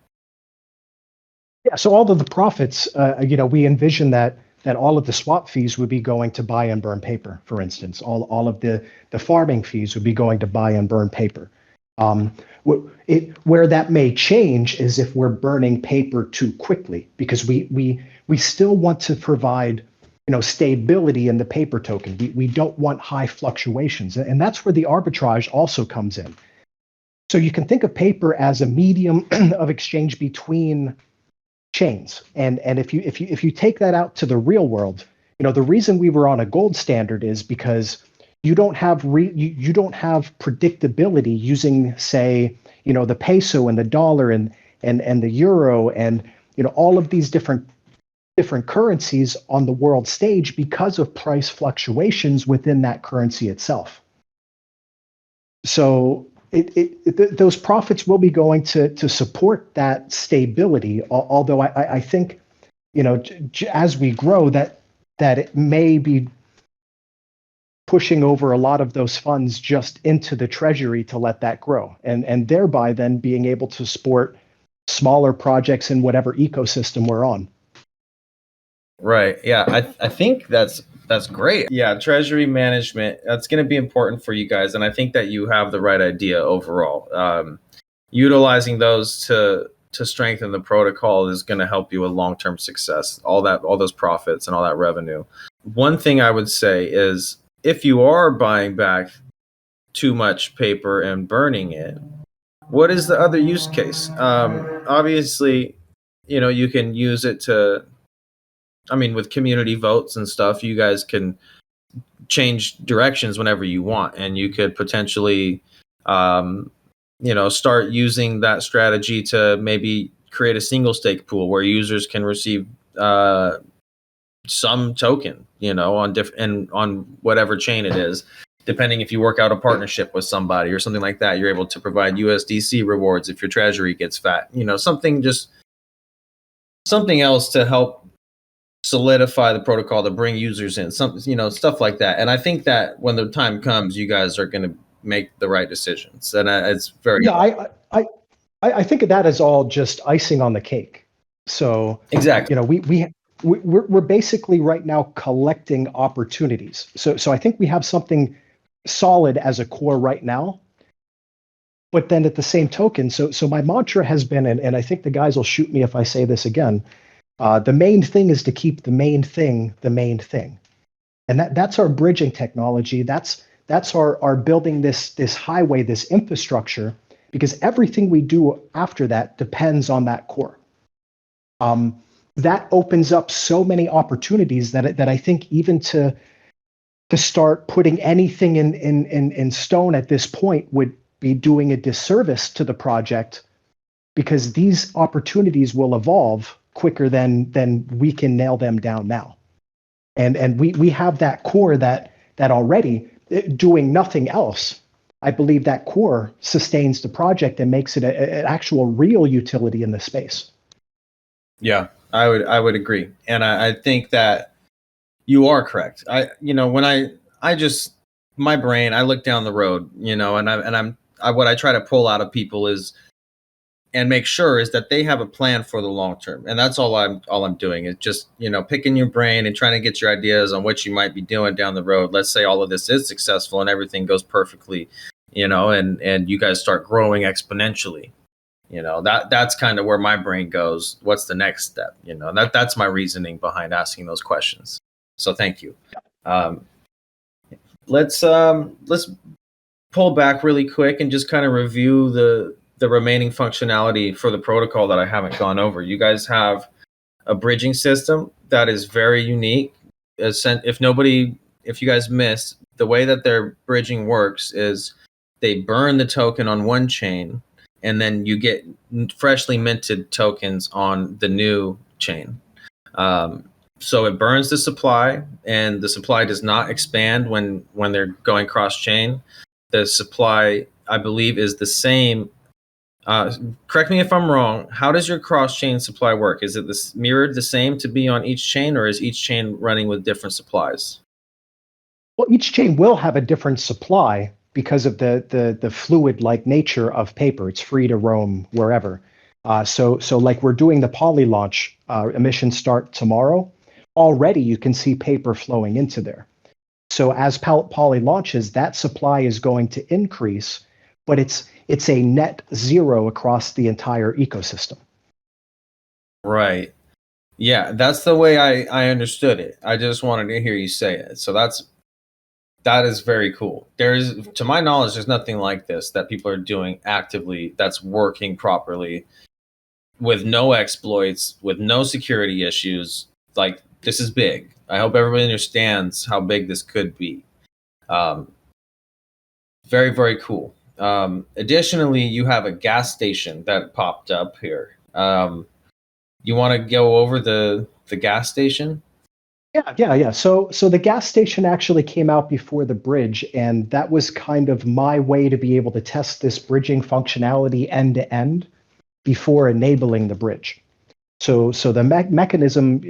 Yeah, so all of the profits, we envision that all of the swap fees would be going to buy and burn paper, for instance. All of the farming fees would be going to buy and burn paper. Where that may change is if we're burning paper too quickly, because we still want to provide stability in the paper token. We don't want high fluctuations, and that's where the arbitrage also comes in. So you can think of paper as a medium of exchange between chains, and if you take that out to the real world, the reason we were on a gold standard is because you don't have you don't have predictability using, say, the peso and the dollar and the euro and all of these different currencies on the world stage because of price fluctuations within that currency itself. So those profits will be going to support that stability. Although I think, as we grow, that it may be pushing over a lot of those funds just into the treasury to let that grow, and thereby then being able to support smaller projects in whatever ecosystem we're on. Right. Yeah. I think that's great. Yeah. Treasury management, that's going to be important for you guys. And I think that you have the right idea overall. Utilizing those to strengthen the protocol is going to help you with long-term success, all those profits and all that revenue. One thing I would say is if you are buying back too much paper and burning it, what is the other use case? Obviously, you can use it to, with community votes and stuff, you guys can change directions whenever you want, and you could potentially, start using that strategy to maybe create a single stake pool where users can receive some token, on whatever chain it is. Depending if you work out a partnership with somebody or something like that, you're able to provide USDC rewards if your treasury gets fat. Something else to help solidify the protocol, to bring users in, stuff like that. And I think that when the time comes, you guys are going to make the right decisions, and it's very I think of that as all just icing on the cake. So exactly, we're basically right now collecting opportunities. So I think we have something solid as a core right now. But then at the same token, so my mantra has been, and I think the guys will shoot me if I say this again, the main thing is to keep the main thing the main thing. And that's our bridging technology. That's our building this highway, this infrastructure, because everything we do after that depends on that core. That opens up so many opportunities that I think even to start putting anything in stone at this point would be doing a disservice to the project, because these opportunities will evolve quicker than we can nail them down now. And we have that core that already, doing nothing else, I believe that core sustains the project and makes it an actual real utility in the space. Yeah, I would agree. And I think that you are correct. My brain, I look down the road, and what I try to pull out of people is, and make sure, is that they have a plan for the long term. And that's all I'm doing is just, picking your brain and trying to get your ideas on what you might be doing down the road. Let's say all of this is successful and everything goes perfectly, and you guys start growing exponentially. That's kind of where my brain goes. What's the next step? That's my reasoning behind asking those questions. So thank you. Let's pull back really quick and just kind of review the remaining functionality for the protocol that I haven't gone over. You guys have a bridging system that is very unique. If you guys missed, the way that their bridging works is they burn the token on one chain, and then you get freshly minted tokens on the new chain. So it burns the supply, and the supply does not expand when they're going cross-chain. The supply, I believe, is the same. Correct me if I'm wrong. How does your cross-chain supply work? Is it mirrored the same to be on each chain, or is each chain running with different supplies? Well, each chain will have a different supply because of the fluid-like nature of paper. It's free to roam wherever. So like we're doing the Poly launch, emissions start tomorrow. Already you can see paper flowing into there. So as Poly launches, that supply is going to increase, but it's a net zero across the entire ecosystem. Right. Yeah, that's the way I understood it. I just wanted to hear you say it. So that is very cool. There's, to my knowledge, there's nothing like this that people are doing actively that's working properly with no exploits, with no security issues. Like, this is big. I hope everybody understands how big this could be. Very, very cool. Additionally, you have a gas station that popped up here. You want to go over the gas station? Yeah. So the gas station actually came out before the bridge, and that was kind of my way to be able to test this bridging functionality end to end before enabling the bridge. So the mechanism,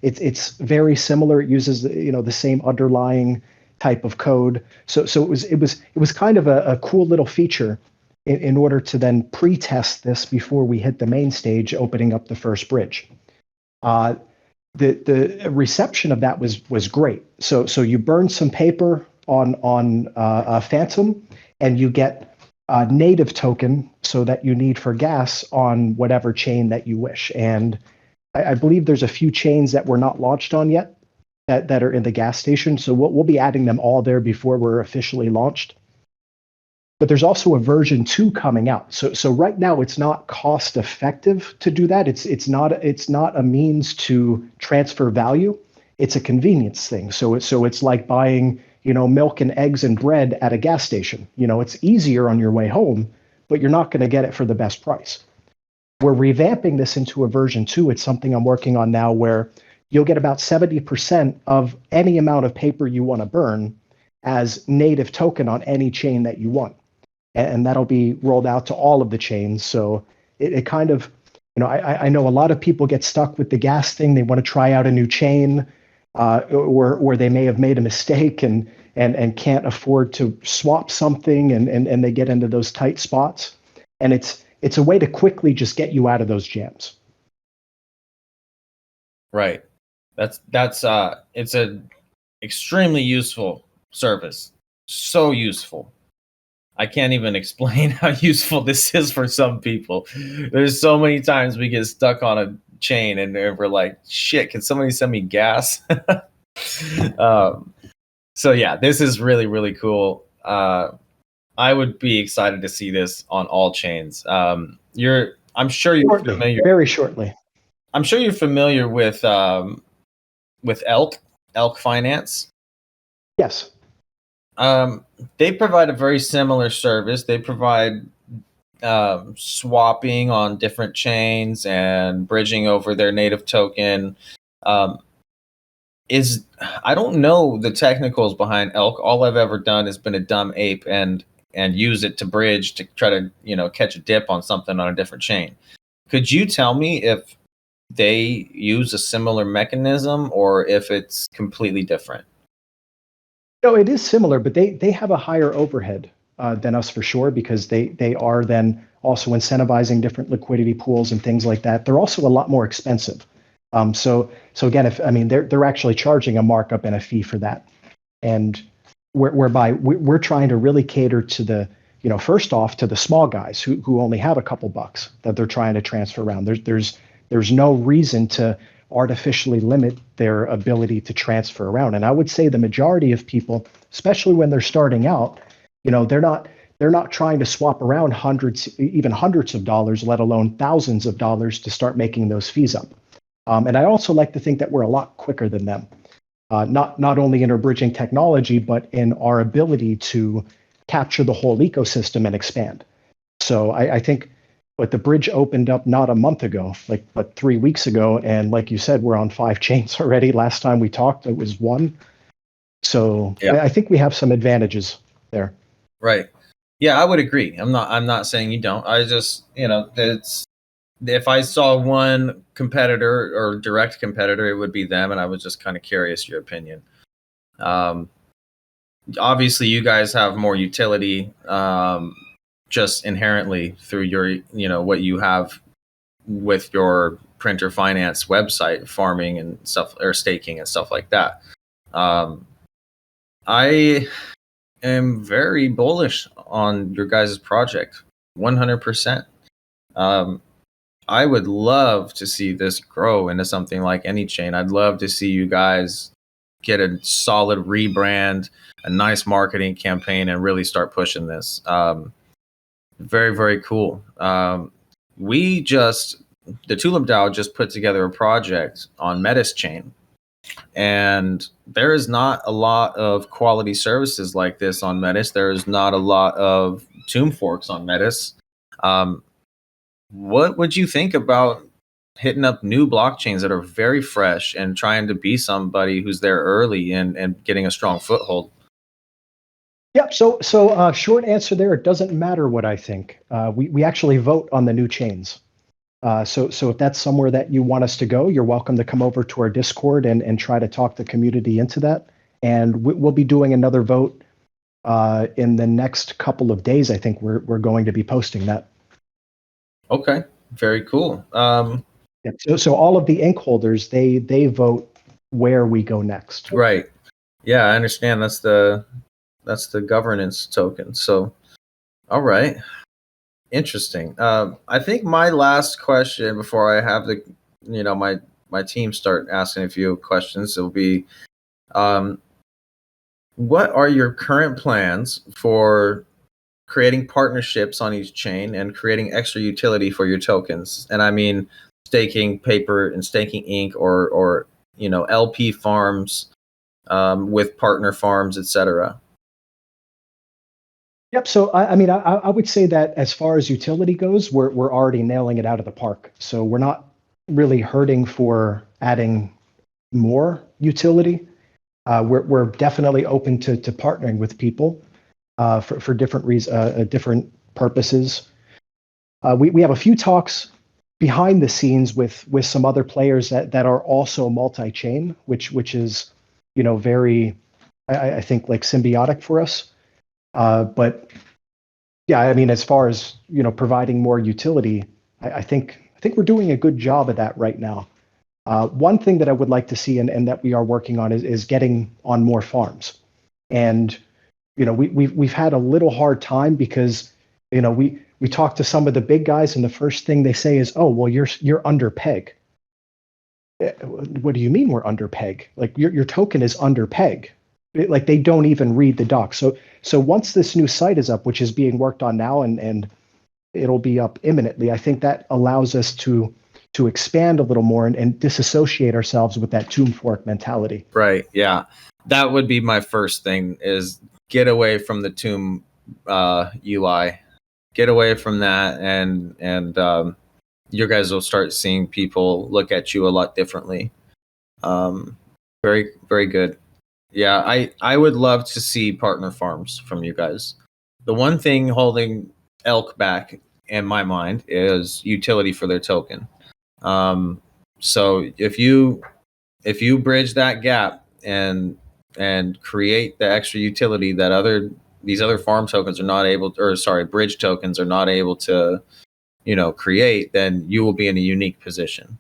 it's very similar. It uses the same underlying type of code. So it was kind of a cool little feature in order to then pre-test this before we hit the main stage, opening up the first bridge. The reception of that was great. So you burn some paper on Phantom, and you get a native token so that you need for gas on whatever chain that you wish. And I believe there's a few chains that we're not launched on yet that are in the gas station. So we'll be adding them all there before we're officially launched. But there's also a version 2 coming out. So right now it's not cost effective to do that. It's not a means to transfer value. It's a convenience thing. So it's like buying milk and eggs and bread at a gas station. It's easier on your way home, but you're not going to get it for the best price. We're revamping this into a version 2. It's something I'm working on now where you'll get about 70% of any amount of paper you want to burn as native token on any chain that you want. And that'll be rolled out to all of the chains. So it kind of, I know a lot of people get stuck with the gas thing. They want to try out a new chain, or they may have made a mistake and can't afford to swap something, and they get into those tight spots. And it's a way to quickly just get you out of those jams. Right. That's it's a extremely useful service. So useful. I can't even explain how useful this is for some people. There's so many times we get stuck on a chain and we're like, shit, can somebody send me gas? So yeah, this is really, really cool. I would be excited to see this on all chains. I'm sure you're shortly, familiar. very shortly. I'm sure you're familiar with Elk Finance. Yes. They provide a very similar service. They provide swapping on different chains and bridging over their native token. I don't know the technicals behind Elk. All I've ever done has been a dumb ape and use it to bridge to try to catch a dip on something on a different chain. Could you tell me if they use a similar mechanism or if it's completely different? No, it is similar, but they have a higher overhead than us for sure, because they are then also incentivizing different liquidity pools and things like that. They're also a lot more expensive. So again, they're actually charging a markup and a fee for that, and whereby we're trying to really cater to the first off to the small guys who only have a couple bucks that they're trying to transfer around. There's no reason to artificially limit their ability to transfer around. And I would say the majority of people, especially when they're starting out, they're not trying to swap around even hundreds of dollars, let alone thousands of dollars to start making those fees up. And I also like to think that we're a lot quicker than them, not only in our bridging technology, but in our ability to capture the whole ecosystem and expand. So I think but the bridge opened up not a month ago, but 3 weeks ago. And like you said, we're on 5 chains already. Last time we talked, it was 1. So yeah. I think we have some advantages there. Right. Yeah, I would agree. I'm not saying you don't. I just, if I saw one competitor or direct competitor, it would be them. And I was just kind of curious your opinion. Obviously you guys have more utility, just inherently through your, what you have with your printer finance website, farming and stuff, or staking and stuff like that. I am very bullish on your guys' project, 100%. I would love to see this grow into something like Anychain. I'd love to see you guys get a solid rebrand, a nice marketing campaign, and really start pushing this. Very, very cool. The TulipDAO just put together a project on Metis chain, and there is not a lot of quality services like this on Metis. There is not a lot of tomb forks on Metis. What would you think about hitting up new blockchains that are very fresh and trying to be somebody who's there early and getting a strong foothold? Yep. So short answer there, it doesn't matter what I think. We actually vote on the new chains. So if that's somewhere that you want us to go, you're welcome to come over to our Discord and try to talk the community into that. And we'll be doing another vote in the next couple of days. I think we're going to be posting that. Okay, very cool. So all of the ink holders, they vote where we go next. Right. Yeah, I understand. That's the governance token. So, all right. Interesting. I think my last question before I have my team start asking a few questions, it'll be, what are your current plans for creating partnerships on each chain and creating extra utility for your tokens? And I mean staking paper and staking ink or LP farms with partner farms, etc. Yep. So I would say that as far as utility goes, we're already nailing it out of the park. So we're not really hurting for adding more utility. We're definitely open to partnering with people for different reasons, different purposes. We have a few talks behind the scenes with some other players that are also multi-chain, which is very, I think, like symbiotic for us. But yeah, I mean, as far as providing more utility, I think we're doing a good job of that right now. One thing that I would like to see and that we are working on is getting on more farms. And we've had a little hard time because we talk to some of the big guys and the first thing they say is, "Oh, well, you're under peg." What do you mean we're under peg? Like your token is under peg. Like they don't even read the docs. So once this new site is up, which is being worked on now, and it'll be up imminently, I think that allows us to expand a little more and disassociate ourselves with that tomb fork mentality. Right. Yeah. That would be my first thing, is get away from the tomb UI. Get away from that, and you guys will start seeing people look at you a lot differently. Very, very good. Yeah, I would love to see partner farms from you guys. The one thing holding Elk back in my mind is utility for their token. So if you bridge that gap and create the extra utility that these other farm tokens are not able to, or sorry, bridge tokens are not able to, create, then you will be in a unique position.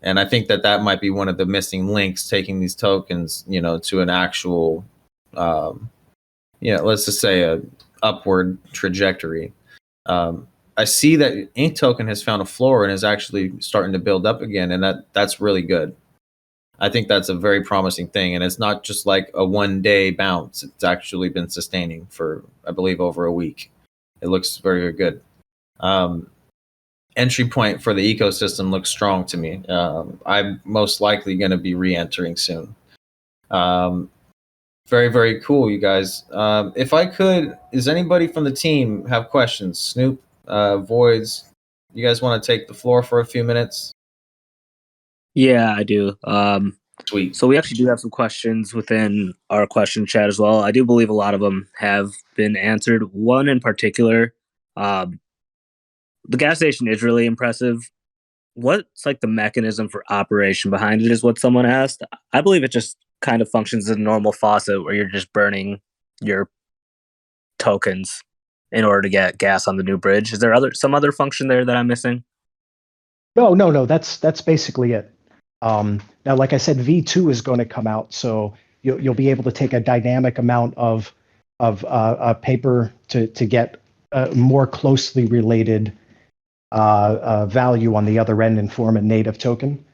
And I think that might be one of the missing links, taking these tokens, to an actual, let's just say a upward trajectory. I see that Ink Token has found a floor and is actually starting to build up again, and that's really good. I think that's a very promising thing, and it's not just like a one-day bounce. It's actually been sustaining for, I believe, over a week. It looks very, very good. Entry point for the ecosystem looks strong to me. I'm most likely going to be re-entering soon. Very, very cool, you guys. If I could, does anybody from the team have questions? Snoop, Voids, you guys want to take the floor for a few minutes? Yeah, I do. Sweet. So we actually do have some questions within our question chat as well. I do believe a lot of them have been answered. One in particular, the gas station is really impressive. What's like the mechanism for operation behind it is what someone asked. I believe it just kind of functions as a normal faucet where you're just burning your tokens in order to get gas on the new bridge. Is there some other function there that I'm missing? No, that's basically it. Now, like I said, V2 is going to come out, so you'll be able to take a dynamic amount of paper to get more closely related value on the other end and form a native token.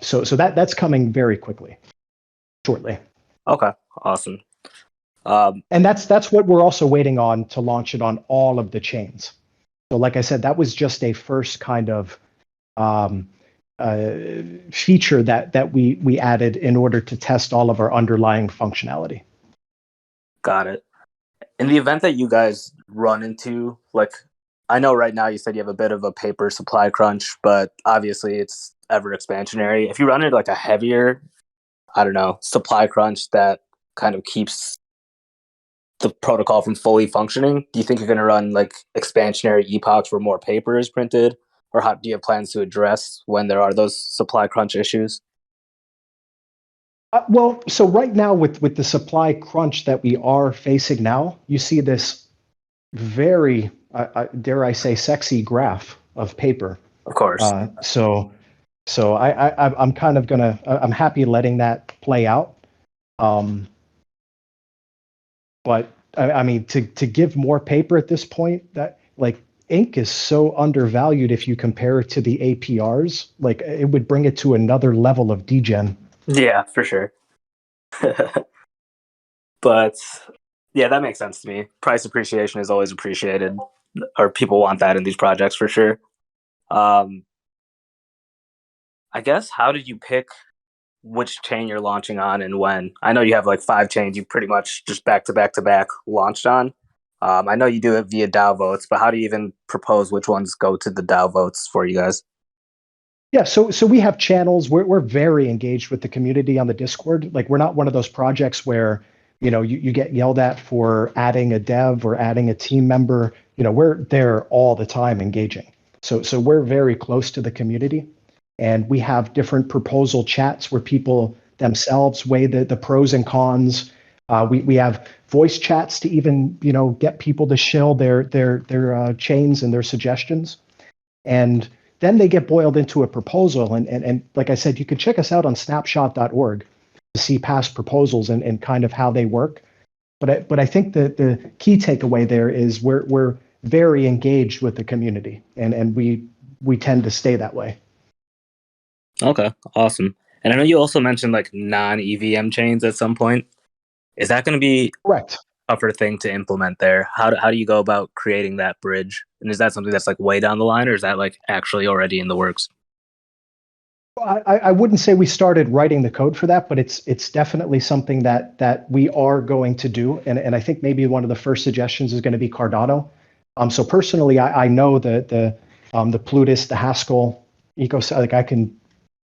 So that's coming very quickly, shortly. Okay, awesome. And that's what we're also waiting on to launch it on all of the chains. So like I said, that was just a first kind of feature that we added in order to test all of our underlying functionality. Got it. In the event that you guys run into, like, I know right now you said you have a bit of a paper supply crunch, but obviously it's ever expansionary. If you run into like a heavier, I don't know, supply crunch that kind of keeps the protocol from fully functioning, do you think you're going to run like expansionary epochs where more paper is printed? Or how do you have plans to address when there are those supply crunch issues? Well, so right now with the supply crunch that we are facing now, you see this very, dare I say, sexy graph of paper. Of course. So I'm kind of I'm happy letting that play out. But I mean, to give more paper at this point, that like ink is so undervalued if you compare it to the APRs. Like it would bring it to another level of degen. Yeah, for sure. But yeah, that makes sense to me. Price appreciation is always appreciated, or people want that in these projects for sure. I guess, how did you pick which chain you're launching on and when? I know you have like 5 chains you pretty much just back to back to back launched on. I know you do it via DAO votes, but how do you even propose which ones go to the DAO votes for you guys? Yeah, so we have channels. We're very engaged with the community on the Discord. Like we're not one of those projects where you get yelled at for adding a dev or adding a team member. We're there all the time engaging. So we're very close to the community, and we have different proposal chats where people themselves weigh the pros and cons. We have voice chats to even get people to shill their chains and their suggestions, and then they get boiled into a proposal. And like I said, you can check us out on snapshot.org to see past proposals and kind of how they work. But I think the key takeaway there is we're very engaged with the community, and we tend to stay that way. Okay, awesome. And I know you also mentioned like non-EVM chains at some point. Is that going to be Correct. a tougher thing to implement there? How do you go about creating that bridge? And is that something that's like way down the line, or is that like actually already in the works? I wouldn't say we started writing the code for that, but it's definitely something that we are going to do. And I think maybe one of the first suggestions is going to be Cardano. So personally, I know the Plutus, the Haskell ecosystem, like I can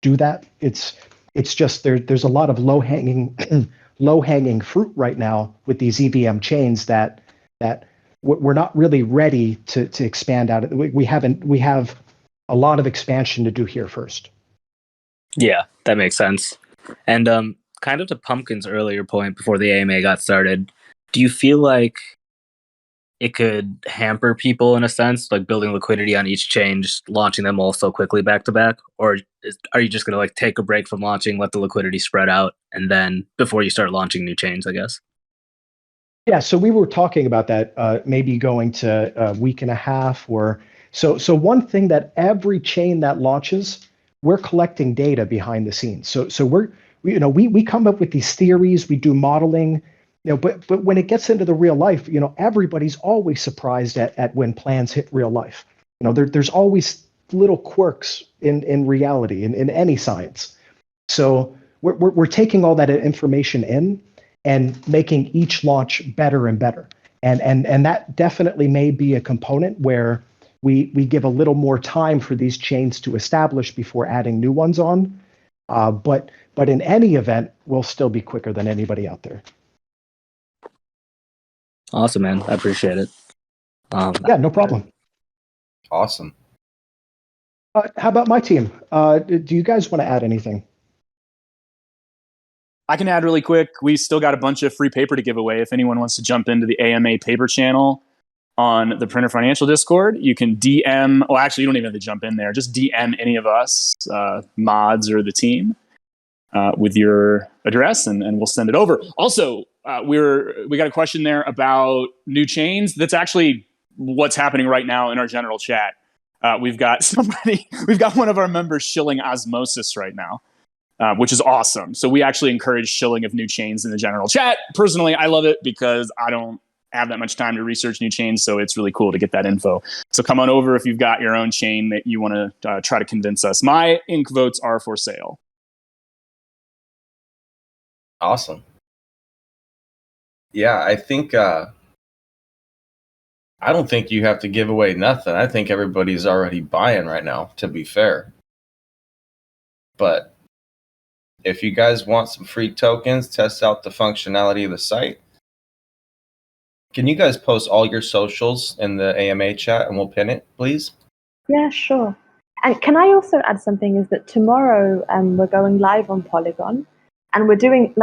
do that. It's just there's a lot of low hanging fruit right now with these EVM chains that we're not really ready to expand out. We have a lot of expansion to do here first. Yeah, that makes sense. And kind of to Pumpkin's earlier point before the AMA got started, do you feel like it could hamper people in a sense, like building liquidity on each chain, just launching them all so quickly back to back? Or are you just going to like take a break from launching, let the liquidity spread out, and then before you start launching new chains, I guess? Yeah, so we were talking about that, maybe going to a week and a half or so. So one thing that every chain that launches, we're collecting data behind the scenes. So we come up with these theories, we do modeling, but when it gets into the real life, everybody's always surprised at when plans hit real life. There's always little quirks in reality in any science. So we're taking all that information in and making each launch better and better. And that definitely may be a component where we give a little more time for these chains to establish before adding new ones on. But in any event, we'll still be quicker than anybody out there. Awesome, man. I appreciate it. Yeah, no problem. Awesome. How about my team? Do you guys want to add anything? I can add really quick. We still got a bunch of free paper to give away. If anyone wants to jump into the AMA paper channel on the Printer Financial Discord, you can DM. Well, actually, you don't even have to jump in there. Just DM any of us, mods or the team, with your address, and we'll send it over. Also, we got a question there about new chains. That's actually what's happening right now in our general chat. We've got one of our members shilling Osmosis right now, which is awesome. So we actually encourage shilling of new chains in the general chat. Personally, I love it because I don't have that much time to research new chains, so it's really cool to get that info. So come on over if you've got your own chain that you want to try to convince us. My ink votes are for sale. Awesome. Yeah, I think I don't think you have to give away nothing. I think everybody's already buying right now, to be fair. But if you guys want some free tokens, test out the functionality of the site. Can you guys post all your socials in the AMA chat and we'll pin it, please? Yeah, sure. And can I also add something? Is that tomorrow we're going live on Polygon, and we're doing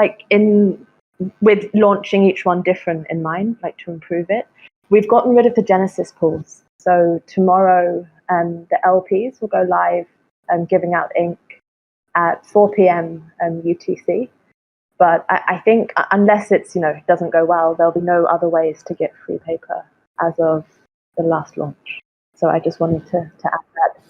with launching each one different in mind, like to improve it. We've gotten rid of the Genesis pools, so tomorrow the LPs will go live giving out ink at 4 p.m. UTC. But I think unless it doesn't go well, there'll be no other ways to get free paper as of the last launch. So I just wanted to add that.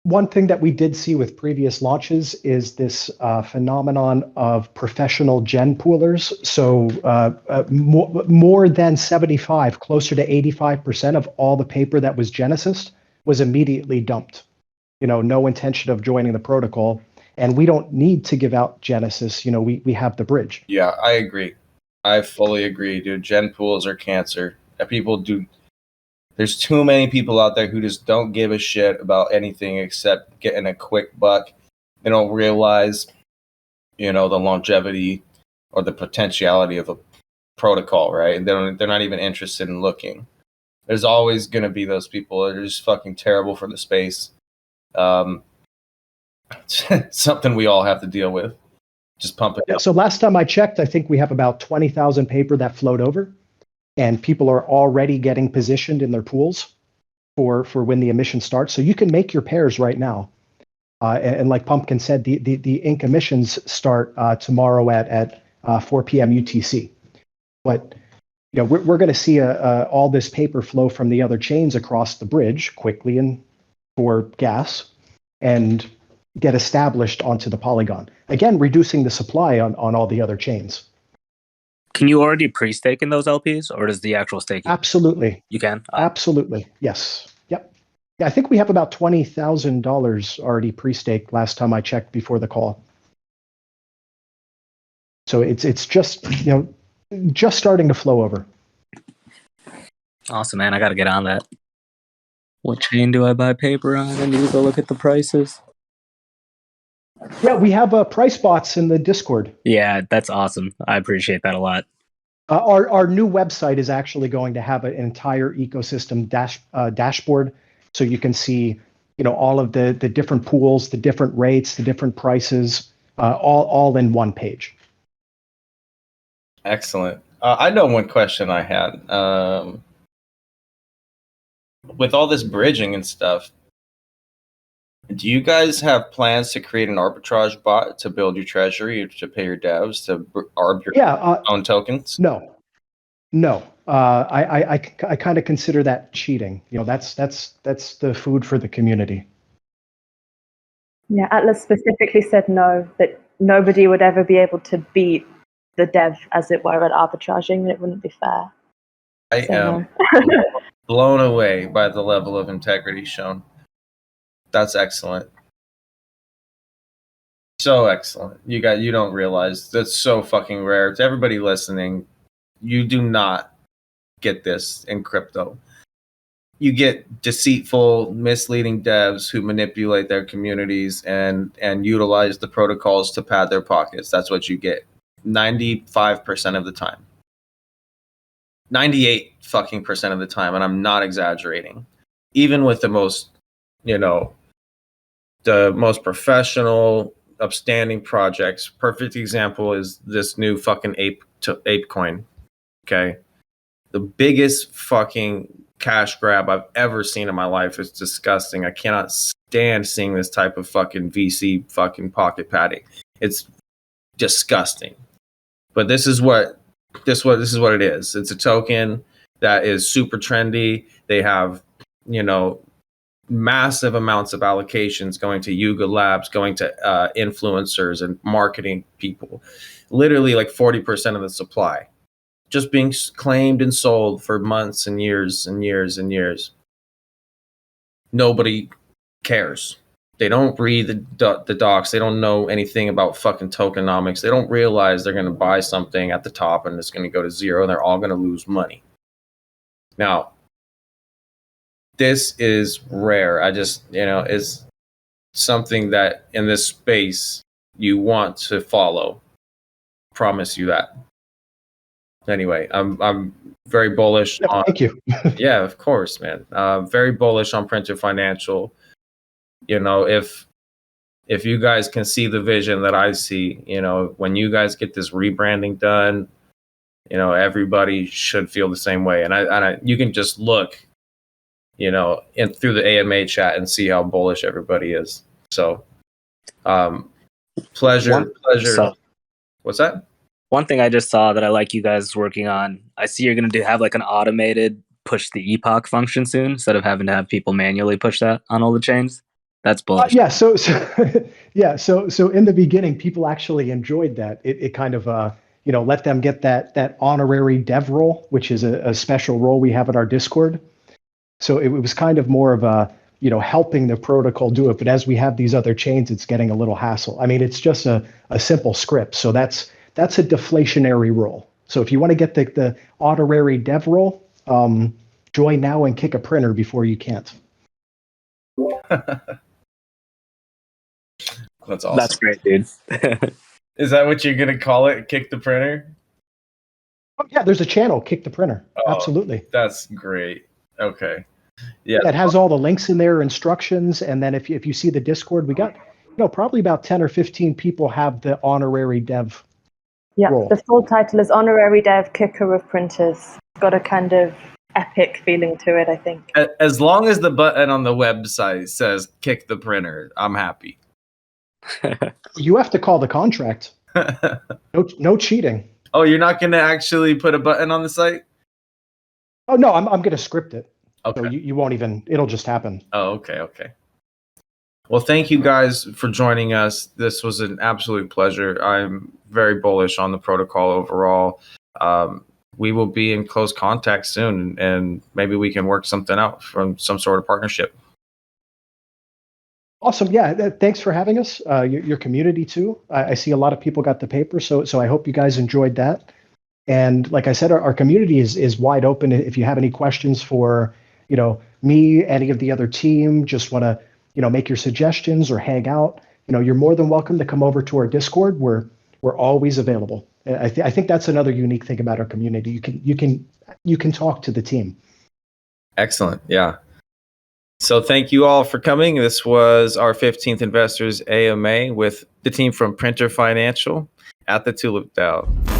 One thing that we did see with previous launches is this phenomenon of professional gen poolers. So more than 75, closer to 85% of all the paper that was Genesis was immediately dumped. No intention of joining the protocol. And we don't need to give out Genesis. We have the bridge. Yeah, I agree. I fully agree, dude. Gen pools are cancer. There's too many people out there who just don't give a shit about anything except getting a quick buck. They don't realize, the longevity or the potentiality of a protocol, right? They're not even interested in looking. There's always going to be those people that are just fucking terrible for the space. Something we all have to deal with. Just pump it up. So last time I checked, I think we have about 20,000 paper that flowed over, and people are already getting positioned in their pools for when the emission starts. So you can make your pairs right now. And like Pumpkin said, the ink emissions start tomorrow at 4 p.m. UTC. But we're going to see all this paper flow from the other chains across the bridge quickly and for gas, and get established onto the Polygon. Again, reducing the supply on all the other chains. Can you already pre-stake in those LPs, or does the actual staking? Absolutely. You can? Absolutely. Yes. Yep. Yeah, I think we have about $20,000 already pre-staked last time I checked before the call. So it's just, just starting to flow over. Awesome, man. I got to get on that. What chain do I buy paper on? I need to go look at the prices. Yeah, we have price bots in the Discord. Yeah, that's awesome. I appreciate that a lot. Our new website is actually going to have an entire ecosystem dashboard, so you can see, all of the different pools, the different rates, the different prices, all in one page. Excellent. I know one question I had. With all this bridging and stuff, do you guys have plans to create an arbitrage bot to build your treasury or to pay your devs to arb your own tokens? No. I kind of consider that cheating. That's the food for the community. Yeah, Atlas specifically said no, that nobody would ever be able to beat the dev, as it were, at arbitraging, and it wouldn't be fair. I am blown away by the level of integrity shown. That's excellent. So excellent. You don't realize that's so fucking rare. To everybody listening, you do not get this in crypto. You get deceitful, misleading devs who manipulate their communities and utilize the protocols to pad their pockets. That's what you get 95% of the time. 98 fucking percent of the time, and I'm not exaggerating. Even with the most, the most professional, upstanding projects. Perfect example is this new fucking ape coin. Okay, the biggest fucking cash grab I've ever seen in my life. Is disgusting. I cannot stand seeing this type of fucking VC fucking pocket padding. It's disgusting. But this is what it is. It's a token that is super trendy. They have, massive amounts of allocations going to Yuga Labs, going to influencers and marketing people, literally like 40% of the supply, just being claimed and sold for months and years and years and years. Nobody cares. They don't read the docs. They don't know anything about fucking tokenomics. They don't realize they're going to buy something at the top and it's going to go to zero and they're all going to lose money. Now, this is rare. I just, is something that in this space you want to follow. Promise you that. Anyway, I'm very bullish on. Thank you. Yeah, of course, man. Very bullish on Printer Financial. If you guys can see the vision that I see, when you guys get this rebranding done, everybody should feel the same way. And I you can just look, through the AMA chat and see how bullish everybody is. So, pleasure. So, What's that? one thing I just saw that I like you guys working on, I see you're going to have like an automated push the epoch function soon instead of having to have people manually push that on all the chains. That's bullish. Yeah. So in the beginning, people actually enjoyed that. It kind of let them get that honorary dev role, which is a special role we have at our Discord. So it was kind of more of a helping the protocol do it. But as we have these other chains, it's getting a little hassle. I mean, it's just a simple script. So that's a deflationary role. So if you want to get the honorary dev role, join now and kick a printer before you can't. That's awesome. That's great, dude. Is that what you're going to call it? Kick the printer? Oh, yeah, there's a channel, Kick the Printer. Oh, absolutely. That's great. Okay. Yeah. It has all the links in there, instructions. And then if you see the Discord, we got, probably about 10 or 15 people have the honorary dev role. The full title is Honorary Dev Kicker of Printers. Got a kind of epic feeling to it, I think. As long as the button on the website says kick the printer, I'm happy. You have to call the contract. No cheating. Oh, you're not going to actually put a button on the site? Oh, no, I'm going to script it. Okay. So you won't even, it'll just happen. Oh, okay. Well, thank you guys for joining us. This was an absolute pleasure. I'm very bullish on the protocol overall. We will be in close contact soon, and maybe we can work something out from some sort of partnership. Awesome. Yeah. Thanks for having us. Your community too. I see a lot of people got the paper. So I hope you guys enjoyed that. And like I said, our community is wide open. If you have any questions for, me, any of the other team, just want to, make your suggestions or hang out, you're more than welcome to come over to our Discord. We're always available. I think that's another unique thing about our community. You can talk to the team. Excellent. Yeah. So thank you all for coming. This was our 15th Investors AMA with the team from Printer Financial at the TulipDAO.